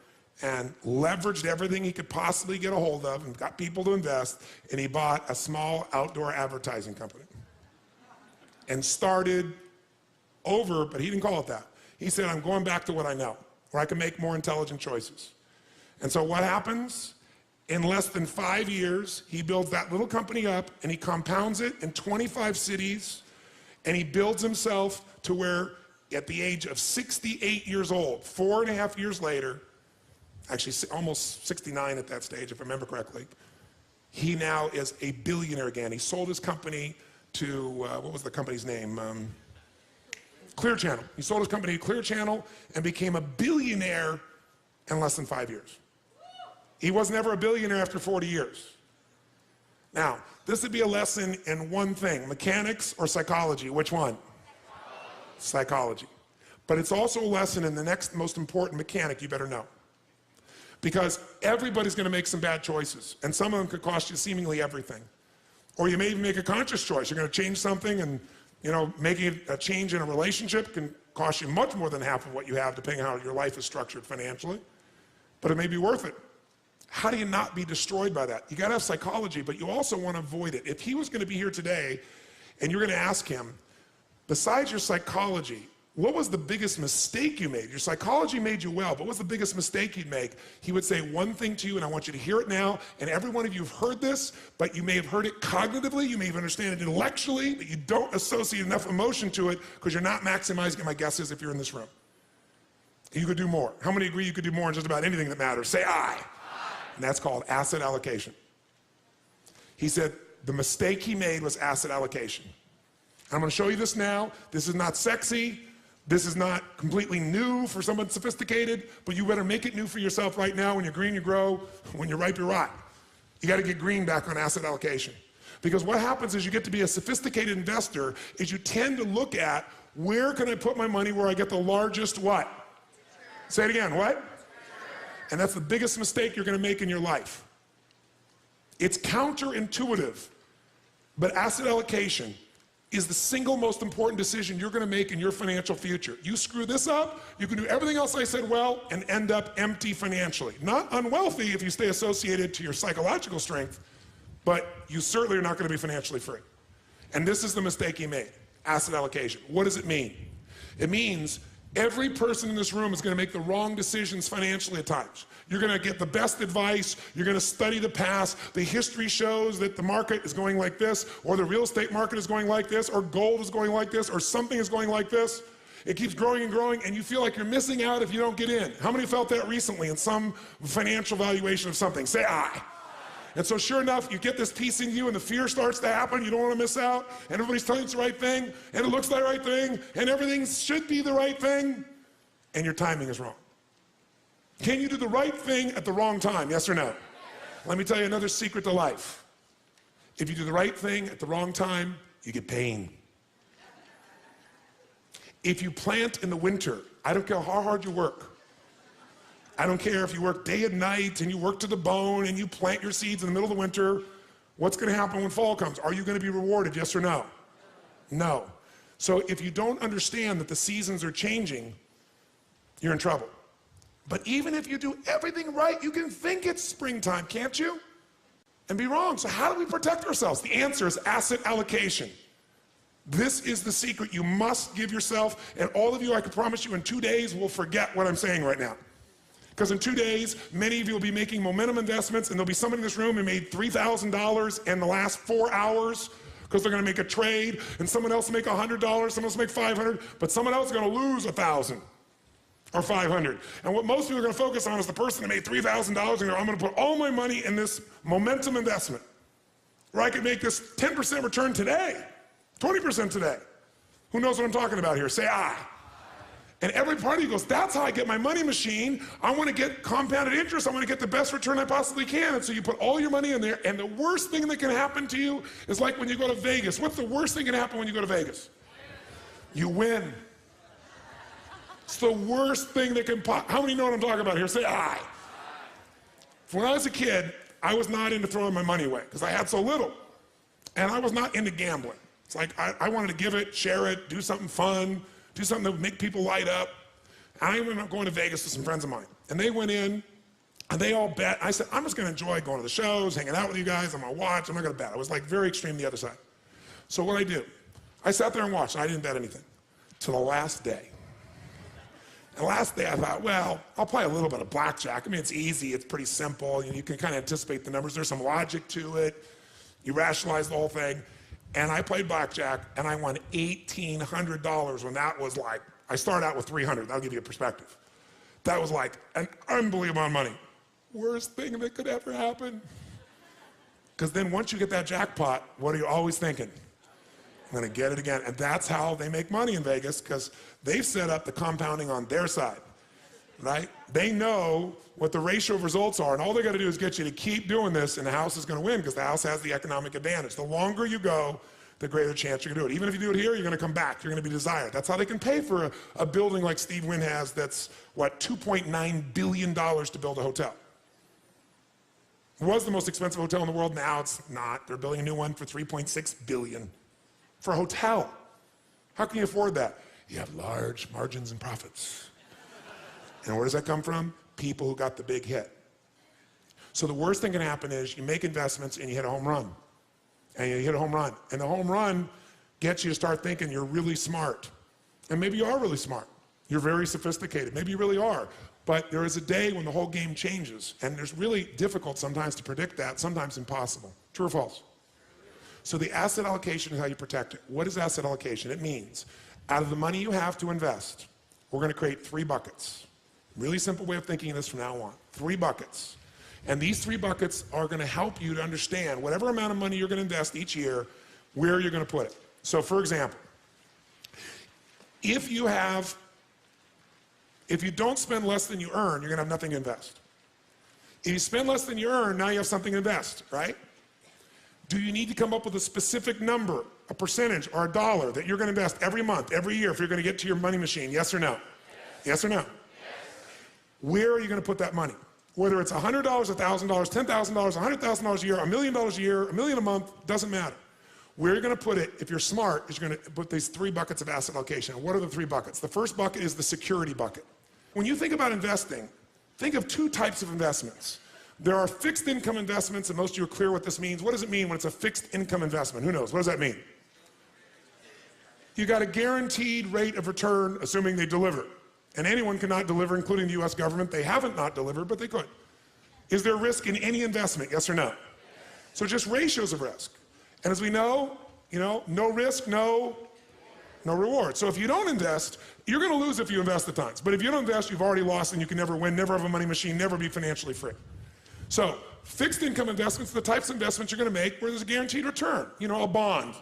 and leveraged everything he could possibly get a hold of and got people to invest, and he bought a small outdoor advertising company. And started over, but he didn't call it that. He said, I'm going back to what I know, where I can make more intelligent choices. And so what happens? In less than 5 years, he builds that little company up, and he compounds it in 25 cities, and he builds himself to where, at the age of 68 years old, 4.5 years later, actually almost 69 at that stage, if I remember correctly, he now is a billionaire again. He sold his company to, what was the company's name? Clear Channel. He sold his company to Clear Channel and became a billionaire in less than 5 years. He was never a billionaire after 40 years. Now, this would be a lesson in one thing, mechanics or psychology. Which one? Psychology. But it's also a lesson in the next most important mechanic you better know. Because everybody's going to make some bad choices, and some of them could cost you seemingly everything. Or you may even make a conscious choice. You're going to change something, and you know, making a change in a relationship can cost you much more than half of what you have, depending on how your life is structured financially. But it may be worth it. How do you not be destroyed by that? You got to have psychology, but you also want to avoid it. If he was going to be here today, and you're going to ask him, besides your psychology, what was the biggest mistake you made? Your psychology made you well, but what's the biggest mistake you'd make? He would say one thing to you, and I want you to hear it now, and every one of you have heard this, but you may have heard it cognitively, you may have understand it intellectually, but you don't associate enough emotion to it because you're not maximizing it. My guess is if you're in this room. You could do more. How many agree you could do more in just about anything that matters? Say aye. And that's called asset allocation. He said, the mistake he made was asset allocation. I'm going to show you this now. This is not sexy. This is not completely new for someone sophisticated, but you better make it new for yourself right now. When you're green, you grow. When you're ripe, you rot. You got to get green back on asset allocation. Because what happens is you get to be a sophisticated investor is you tend to look at where can I put my money where I get the largest what? Say it again, what? And that's the biggest mistake you're going to make in your life. It's counterintuitive, but asset allocation is the single most important decision you're going to make in your financial future. You screw this up, you can do everything else I said well and end up empty financially. Not unwealthy if you stay associated to your psychological strength, but you certainly are not going to be financially free. And this is the mistake he made, asset allocation. What does it mean? It means every person in this room is going to make the wrong decisions financially at times. You're going to get the best advice. You're going to study the past. The history shows that the market is going like this, or the real estate market is going like this, or gold is going like this, or something is going like this. It keeps growing and growing, and you feel like you're missing out if you don't get in. How many felt that recently in some financial valuation of something? Say aye. And so sure enough, you get this piece in you and the fear starts to happen. You don't want to miss out. And everybody's telling you it's the right thing. And it looks like the right thing. And everything should be the right thing. And your timing is wrong. Can you do the right thing at the wrong time? Yes or no? Let me tell you another secret to life. If you do the right thing at the wrong time, you get pain. If you plant in the winter, I don't care how hard you work. I don't care if you work day and night and you work to the bone and you plant your seeds in the middle of the winter. What's going to happen when fall comes? Are you going to be rewarded, yes or no? No. So if you don't understand that the seasons are changing, you're in trouble. But even if you do everything right, you can think it's springtime, can't you? And be wrong. So how do we protect ourselves? The answer is asset allocation. This is the secret you must give yourself. And all of you, I can promise you, in 2 days, will forget what I'm saying right now. Because in 2 days, many of you will be making momentum investments, and there'll be somebody in this room who made $3,000 in the last 4 hours because they're going to make a trade, and someone else will make $100, someone else will make $500, but someone else is going to lose $1,000 or $500. And what most people are going to focus on is the person that made $3,000 and go, I'm going to put all my money in this momentum investment where I could make this 10% return today, 20% today. Who knows what I'm talking about here? Say aye. And every part of you goes, that's how I get my money machine. I want to get compounded interest. I want to get the best return I possibly can. And so you put all your money in there, and the worst thing that can happen to you is like when you go to Vegas. What's the worst thing that can happen when you go to Vegas? You win. It's the worst thing that can pop. How many know what I'm talking about here? Say aye. When I was a kid, I was not into throwing my money away because I had so little. And I was not into gambling. It's like I wanted to give it, share it, do something fun, do something that would make people light up. And I ended up going to Vegas with some friends of mine. And they went in, and they all bet. I said, I'm just going to enjoy going to the shows, hanging out with you guys. I'm going to watch. I'm not going to bet. I was like very extreme the other side. So what I do, I sat there and watched. And I didn't bet anything till the last day. And last day I thought, well, I'll play a little bit of blackjack. I mean, it's easy. It's pretty simple. You can kind of anticipate the numbers. There's some logic to it. You rationalize the whole thing. And I played blackjack, and I won $1,800 when that was like, I started out with 300. That'll give you a perspective. That was like an unbelievable amount of money. Worst thing that could ever happen. Because then once you get that jackpot, what are you always thinking? I'm going to get it again. And that's how they make money in Vegas, because they've set up the compounding on their side, right? They know what the ratio of results are, and all they got to do is get you to keep doing this, and the house is going to win because the house has the economic advantage. The longer you go, the greater chance you're going to do it. Even if you do it here, you're going to come back. You're going to be desired. That's how they can pay for a building like Steve Wynn has that's, what, $2.9 billion to build a hotel. It was the most expensive hotel in the world. Now it's not. They're building a new one for $3.6 billion for a hotel. How can you afford that? You have large margins and profits. And where does that come from? People who got the big hit. So the worst thing can happen is you make investments and you hit a home run. And you hit a home run. And the home run gets you to start thinking you're really smart. And maybe you are really smart. You're very sophisticated. Maybe you really are. But there is a day when the whole game changes. And it's really difficult sometimes to predict that, sometimes impossible. True or false? So the asset allocation is how you protect it. What is asset allocation? It means out of the money you have to invest, we're going to create 3 buckets. Really simple way of thinking of this from now on. 3 buckets. And these 3 buckets are going to help you to understand whatever amount of money you're going to invest each year, where you're going to put it. So for example, if you don't spend less than you earn, you're going to have nothing to invest. If you spend less than you earn, now you have something to invest, right? Do you need to come up with a specific number, a percentage, or a dollar that you're going to invest every month, every year, if you're going to get to your money machine? Yes or no? Yes or no? Yes. Where are you going to put that money? Whether it's $100, $1,000, $10,000, $100,000 a year, $1 million a year, $1 million a month, doesn't matter. Where you're going to put it, if you're smart, is you're going to put these 3 buckets of asset allocation. And what are the 3 buckets? The first bucket is the security bucket. When you think about investing, think of 2 types of investments. There are fixed income investments, and most of you are clear what this means. What does it mean when it's a fixed income investment? Who knows? What does that mean? You got a guaranteed rate of return, assuming they deliver. And anyone cannot deliver, including the US government. They haven't not delivered, but they could. Is there risk in any investment? Yes or no? So just ratios of risk. And as we know, no risk, no reward. So if you don't invest, you're going to lose if you invest at times. But if you don't invest, you've already lost and you can never win, never have a money machine, never be financially free. So fixed income investments are the types of investments you're going to make where there's a guaranteed return. A bond.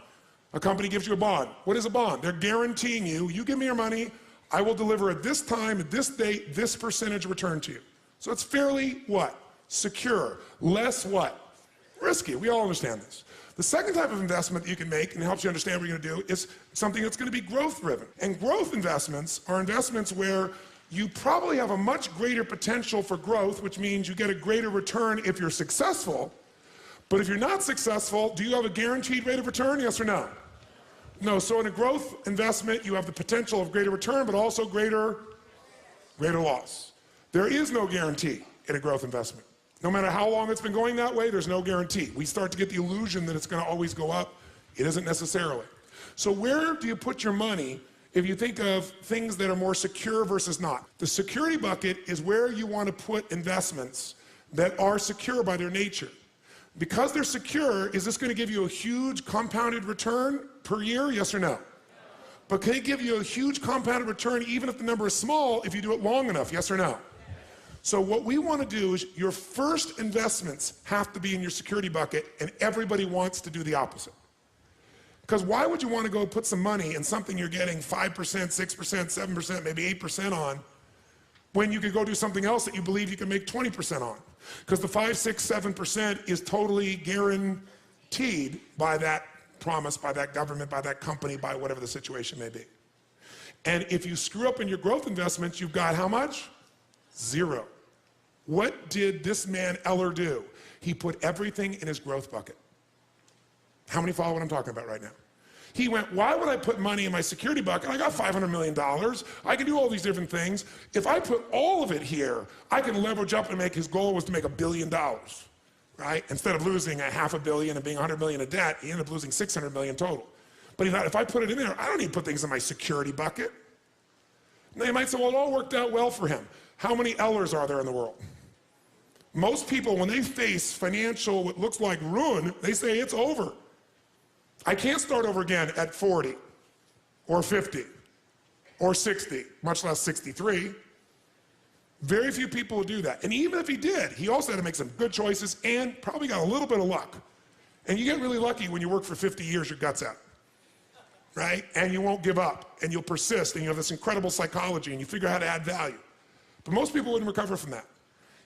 A company gives you a bond. What is a bond? They're guaranteeing you give me your money, I will deliver at this time, at this date, this percentage return to you. So it's fairly what? Secure. Less what? Risky. We all understand this. The second type of investment that you can make, and it helps you understand what you're going to do, is something that's going to be growth driven. And growth investments are investments where you probably have a much greater potential for growth, which means you get a greater return if you're successful. But if you're not successful, do you have a guaranteed rate of return? Yes or no? No. So in a growth investment, you have the potential of greater return, but also greater loss. There is no guarantee in a growth investment. No matter how long it's been going that way, there's no guarantee. We start to get the illusion that it's going to always go up. It isn't necessarily. So where do you put your money if you think of things that are more secure versus not? The security bucket is where you want to put investments that are secure by their nature. Because they're secure, is this going to give you a huge compounded return per year? Yes or no? But can it give you a huge compounded return even if the number is small if you do it long enough? Yes or no? So what we want to do is your first investments have to be in your security bucket, and everybody wants to do the opposite. Because why would you want to go put some money in something you're getting 5%, 6%, 7%, maybe 8% on, when you could go do something else that you believe you can make 20% on? Because the 5, 6, 7% is totally guaranteed by that promise, by that government, by that company, by whatever the situation may be. And if you screw up in your growth investments, you've got how much? 0. What did this man Eller do? He put everything in his growth bucket. How many follow what I'm talking about right now? He went, why would I put money in my security bucket? I got $500 million. I can do all these different things. If I put all of it here, I can leverage up and make, his goal was to make $1 billion, right? Instead of losing $500 million and being $100 million in debt, he ended up losing $600 million total. But he thought, if I put it in there, I don't need to put things in my security bucket. Now you might say, well, it all worked out well for him. How many Ellers are there in the world? Most people, when they face financial, what looks like ruin, they say it's over. I can't start over again at 40 or 50 or 60, much less 63. Very few people would do that. And even if he did, he also had to make some good choices and probably got a little bit of luck. And you get really lucky when you work for 50 years, your guts out, right? And you won't give up, and you'll persist, and you have this incredible psychology, and you figure out how to add value. But most people wouldn't recover from that.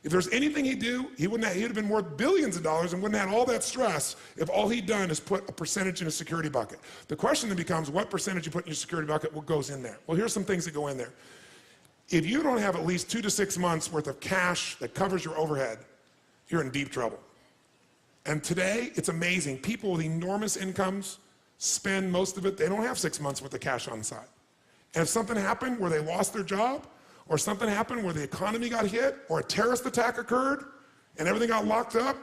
If there's anything he'd do, he'd have been worth billions of dollars and wouldn't have had all that stress if all he'd done is put a percentage in a security bucket. The question then becomes, what percentage you put in your security bucket, what goes in there? Well, here's some things that go in there. If you don't have at least 2 to 6 months worth of cash that covers your overhead, you're in deep trouble. And today, it's amazing. People with enormous incomes spend most of it. They don't have 6 months worth of cash on the side. And if something happened where they lost their job, or something happened where the economy got hit, or a terrorist attack occurred, and everything got locked up,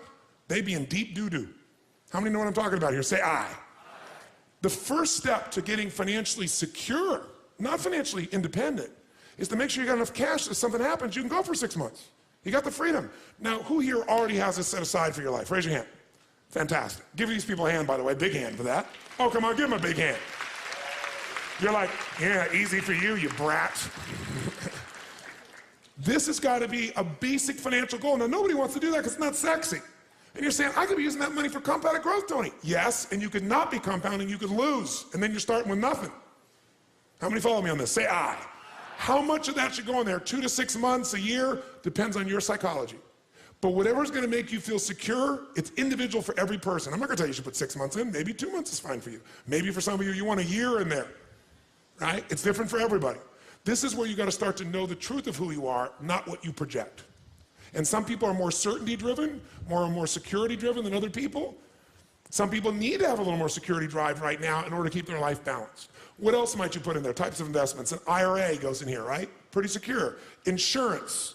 they'd be in deep doo-doo. How many know what I'm talking about here? Say aye. The first step to getting financially secure, not financially independent, is to make sure you got enough cash that if something happens, you can go for 6 months. You got the freedom. Now, who here already has this set aside for your life? Raise your hand. Fantastic. Give these people a hand, by the way, big hand for that. Oh, come on, give them a big hand. You're like, yeah, easy for you, you brat. This has got to be a basic financial goal. Now, nobody wants to do that because it's not sexy. And you're saying, I could be using that money for compounded growth, Tony. Yes, and you could not be compounding, you could lose, and then you're starting with nothing. How many follow me on this? Say aye. How much of that should go in there? 2 to 6 months, a year? Depends on your psychology. But whatever's gonna make you feel secure, it's individual for every person. I'm not gonna tell you should put 6 months in, maybe 2 months is fine for you. Maybe for some of you, you want a year in there, right? It's different for everybody. This is where you gotta start to know the truth of who you are, not what you project. And some people are more certainty driven, more security driven than other people. Some people need to have a little more security drive right now in order to keep their life balanced. What else might you put in there? Types of investments. An IRA goes in here, right? Pretty secure. Insurance.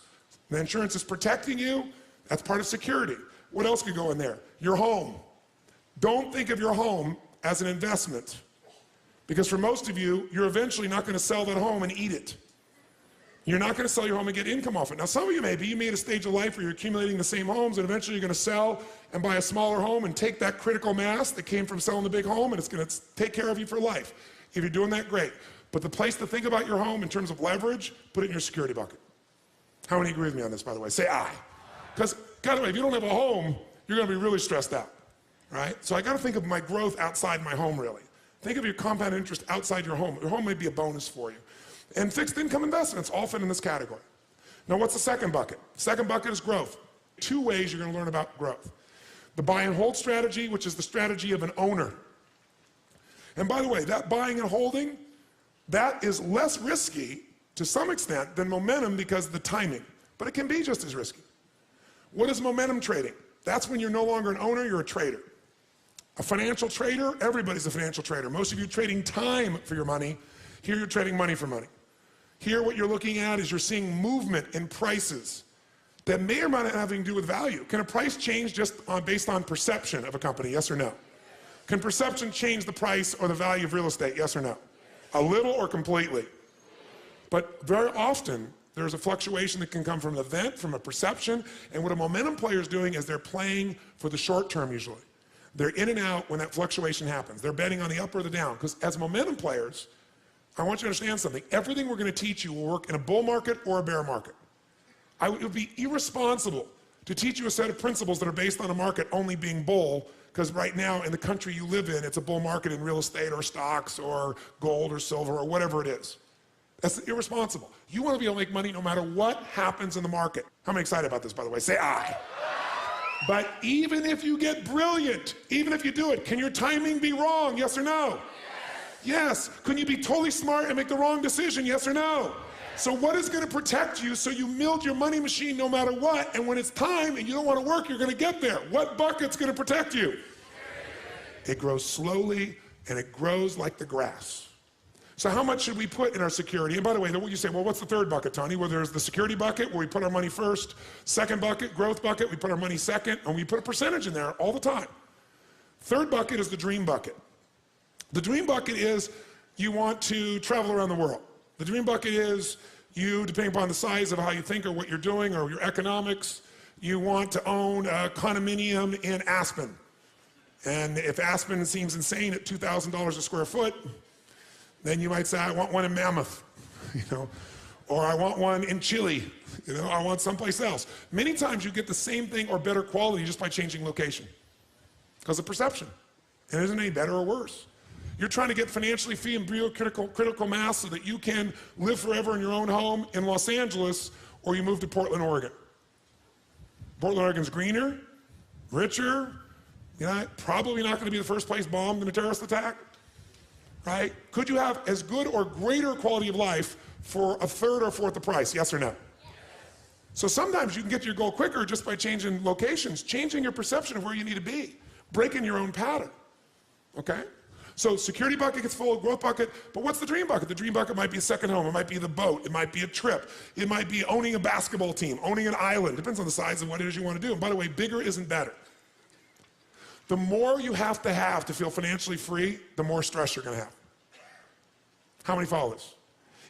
The insurance is protecting you. That's part of security. What else could go in there? Your home. Don't think of your home as an investment. Because for most of you, you're eventually not going to sell that home and eat it. You're not going to sell your home and get income off it. Now, some of you may be. You may at a stage of life where you're accumulating the same homes, and eventually you're going to sell and buy a smaller home and take that critical mass that came from selling the big home, and it's going to take care of you for life. If you're doing that, great. But the place to think about your home in terms of leverage, put it in your security bucket. How many agree with me on this, by the way? Say aye. Because, by the way, if you don't have a home, you're going to be really stressed out, right? So I got to think of my growth outside my home, really. Think of your compound interest outside your home. Your home may be a bonus for you. And fixed income investments all fit in this category. Now, what's the second bucket? Second bucket is growth. 2 ways you're going to learn about growth. The buy and hold strategy, which is the strategy of an owner. And by the way, that buying and holding, that is less risky to some extent than momentum because of the timing. But it can be just as risky. What is momentum trading? That's when you're no longer an owner, you're a trader. A financial trader, everybody's a financial trader. Most of you trading time for your money. Here you're trading money for money. Here what you're looking at is you're seeing movement in prices that may or may not have anything to do with value. Can a price change just based on perception of a company, yes or no? Can perception change the price or the value of real estate, yes or no? A little or completely? But very often, there's a fluctuation that can come from an event, from a perception, and what a momentum player is doing is they're playing for the short term usually. They're in and out when that fluctuation happens. They're betting on the up or the down, because as momentum players, I want you to understand something. Everything we're going to teach you will work in a bull market or a bear market. It would be irresponsible to teach you a set of principles that are based on a market only being bull, because right now in the country you live in, it's a bull market in real estate or stocks or gold or silver or whatever it is. That's irresponsible. You want to be able to make money no matter what happens in the market. How many excited about this, by the way? Say aye. But even if you get brilliant, even if you do it, can your timing be wrong? Yes or no? Yes. Can you be totally smart and make the wrong decision? Yes or no? So what is going to protect you so you milk your money machine no matter what, and when it's time and you don't want to work, you're going to get there? What bucket's going to protect you? It grows slowly and it grows like the grass. So how much should we put in our security? And by the way, you say, well, what's the third bucket, Tony? Well, there's the security bucket where we put our money first. Second bucket, growth bucket, we put our money second, and we put a percentage in there all the time. Third bucket is the dream bucket. The dream bucket is you want to travel around the world. The dream bucket is you, depending upon the size of how you think or what you're doing or your economics, you want to own a condominium in Aspen. And if Aspen seems insane at $2,000 a square foot, then you might say, I want one in Mammoth, or I want one in Chile, I want someplace else. Many times you get the same thing or better quality just by changing location because of perception. And it isn't any better or worse. You're trying to get financially free and critical mass so that you can live forever in your own home in Los Angeles, or you move to Portland, Oregon. Portland, Oregon's greener, richer, probably not going to be the first place bombed in a terrorist attack, right? Could you have as good or greater quality of life for a third or fourth the price, yes or no? So sometimes you can get to your goal quicker just by changing locations, changing your perception of where you need to be, breaking your own pattern, okay? So security bucket gets full, growth bucket, but what's the dream bucket? The dream bucket might be a second home, it might be the boat, it might be a trip, it might be owning a basketball team, owning an island, depends on the size of what it is you want to do. And by the way, bigger isn't better. The more you have to feel financially free, the more stress you're going to have. How many follow this?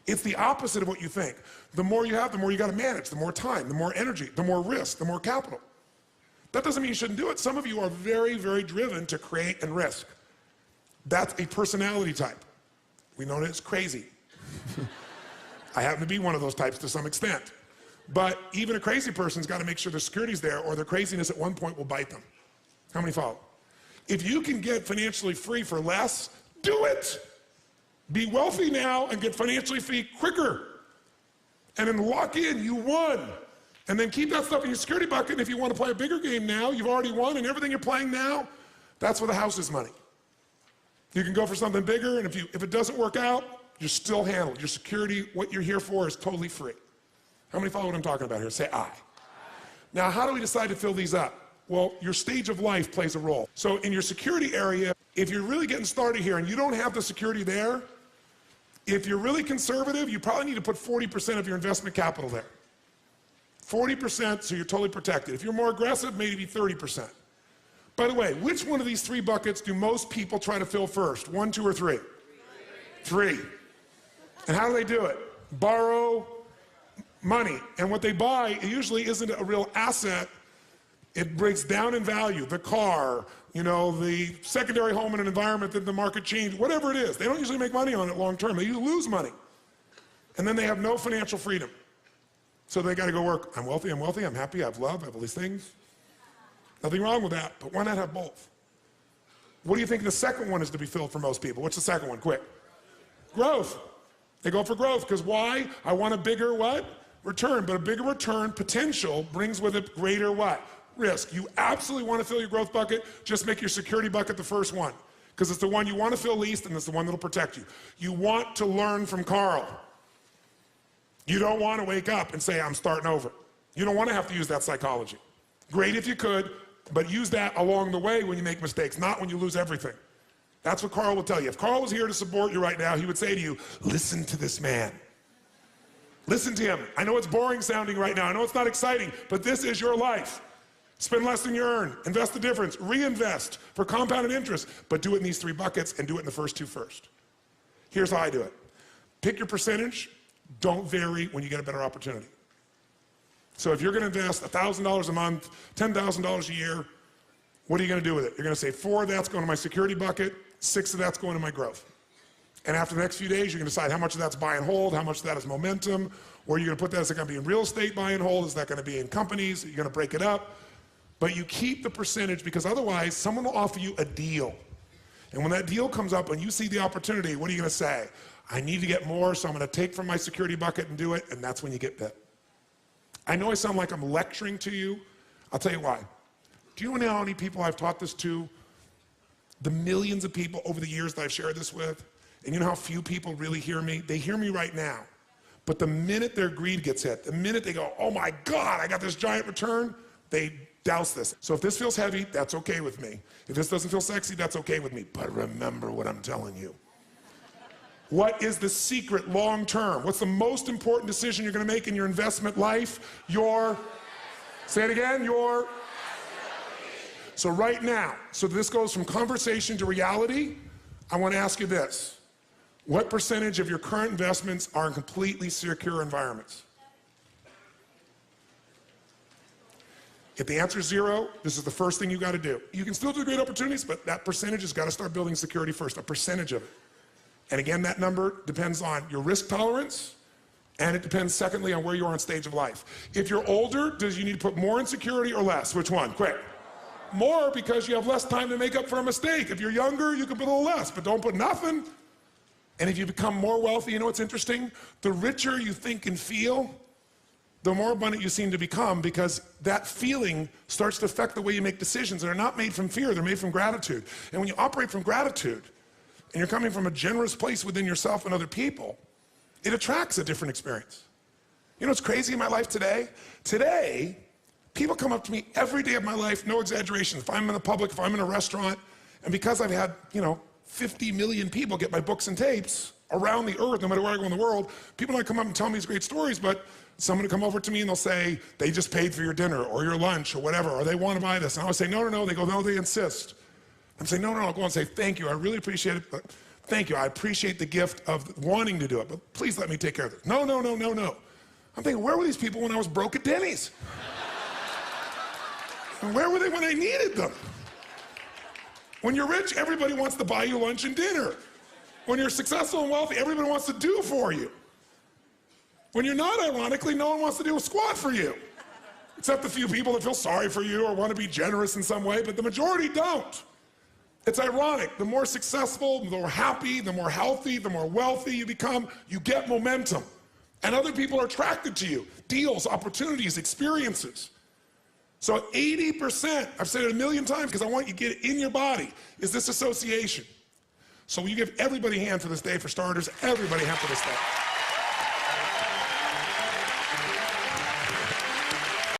It's the opposite of what you think. The more you have, the more you got to manage, the more time, the more energy, the more risk, the more capital. That doesn't mean you shouldn't do it. Some of you are very, very driven to create and risk. That's a personality type. We know that it's crazy. I happen to be one of those types to some extent. But even a crazy person's got to make sure their security's there, or their craziness at one point will bite them. How many follow? If you can get financially free for less, do it. Be wealthy now and get financially free quicker. And then lock in, you won. And then keep that stuff in your security bucket. And if you want to play a bigger game now, you've already won, and everything you're playing now, that's where the house is money. You can go for something bigger, and if it doesn't work out, you're still handled. Your security, what you're here for, is totally free. How many follow what I'm talking about here? Say aye. Now, how do we decide to fill these up? Well, your stage of life plays a role. So in your security area, if you're really getting started here and you don't have the security there, if you're really conservative, you probably need to put 40% of your investment capital there. 40%, so you're totally protected. If you're more aggressive, maybe 30%. By the way, which one of these three buckets do most people try to fill first? 1, 2, or 3? 3. And how do they do it? Borrow money. And what they buy usually isn't a real asset. It breaks down in value. The car, the secondary home in an environment that the market changed, whatever it is. They don't usually make money on it long term. They usually lose money. And then they have no financial freedom. So they got to go work. I'm wealthy, I'm happy, I have love, I have all these things. Nothing wrong with that, but why not have both? What do you think the second one is to be filled for most people? What's the second one? Quick. Growth. They go for growth, because why? I want a bigger what? Return. But a bigger return potential brings with it greater what? Risk. You absolutely want to fill your growth bucket, just make your security bucket the first one, because it's the one you want to fill least, and it's the one that'll protect you. You want to learn from Carl. You don't want to wake up and say, I'm starting over. You don't want to have to use that psychology. Great if you could, but use that along the way when you make mistakes, not when you lose everything. That's what Carl will tell you. If Carl was here to support you right now, he would say to you, listen to this man. Listen to him. I know it's boring sounding right now. I know it's not exciting, but this is your life. Spend less than you earn. Invest the difference. Reinvest for compounded interest, but do it in these three buckets and do it in the first two first. Here's how I do it. Pick your percentage. Don't vary when you get a better opportunity. So if you're going to invest $1,000 a month, $10,000 a year, what are you going to do with it? You're going to say 4 of that's going to my security bucket, 6 of that's going to my growth. And after the next few days, you're going to decide how much of that's buy and hold, how much of that is momentum, or you're going to put that, is it going to be in real estate buy and hold, is that going to be in companies, you're going to break it up. But you keep the percentage, because otherwise someone will offer you a deal. And when that deal comes up and you see the opportunity, what are you going to say? I need to get more, so I'm going to take from my security bucket and do it, and that's when you get bit. I know I sound like I'm lecturing to you. I'll tell you why. Do you know how many people I've taught this to? The millions of people over the years that I've shared this with. And you know how few people really hear me? They hear me right now. But the minute their greed gets hit, the minute they go, oh my God, I got this giant return, they douse this. So if this feels heavy, that's okay with me. If this doesn't feel sexy, that's okay with me. But remember what I'm telling you. What is the secret long term? What's the most important decision you're going to make in your investment life? Say it again, So right now, so this goes from conversation to reality, I want to ask you this. What percentage of your current investments are in completely secure environments? If the answer is 0, this is the first thing you got to do. You can still do great opportunities, but that percentage has got to start building security first, a percentage of it. And again, that number depends on your risk tolerance, and it depends, secondly, on where you are in stage of life. If you're older, do you need to put more in security or less? Which one? Quick. More, because you have less time to make up for a mistake. If you're younger, you can put a little less, but don't put nothing. And if you become more wealthy, you know what's interesting? The richer you think and feel, the more abundant you seem to become, because that feeling starts to affect the way you make decisions. They're not made from fear, they're made from gratitude. And when you operate from gratitude, and you're coming from a generous place within yourself and other people, it attracts a different experience. You know what's crazy in my life today? Today, people come up to me every day of my life, no exaggeration. If I'm in the public, if I'm in a restaurant, and because I've had, 50 million people get my books and tapes around the earth, no matter where I go in the world, people don't come up and tell me these great stories, but someone will come over to me and they'll say, they just paid for your dinner or your lunch or whatever, or they want to buy this. And I'll say, no. They go, no, they insist. I'm saying, no, I'll go and say, thank you, I really appreciate it, but thank you, I appreciate the gift of wanting to do it, but please let me take care of this. No. I'm thinking, where were these people when I was broke at Denny's? And where were they when I needed them? When you're rich, everybody wants to buy you lunch and dinner. When you're successful and wealthy, everybody wants to do for you. When you're not, ironically, no one wants to do a squat for you. Except the few people that feel sorry for you or want to be generous in some way, but the majority don't. It's ironic. The more successful, the more happy, the more healthy, the more wealthy you become, you get momentum. And other people are attracted to you. Deals, opportunities, experiences. So 80%, I've said it a million times because I want you to get it in your body, is this association. So will you give everybody a hand for this day, for starters? Everybody a hand for this day.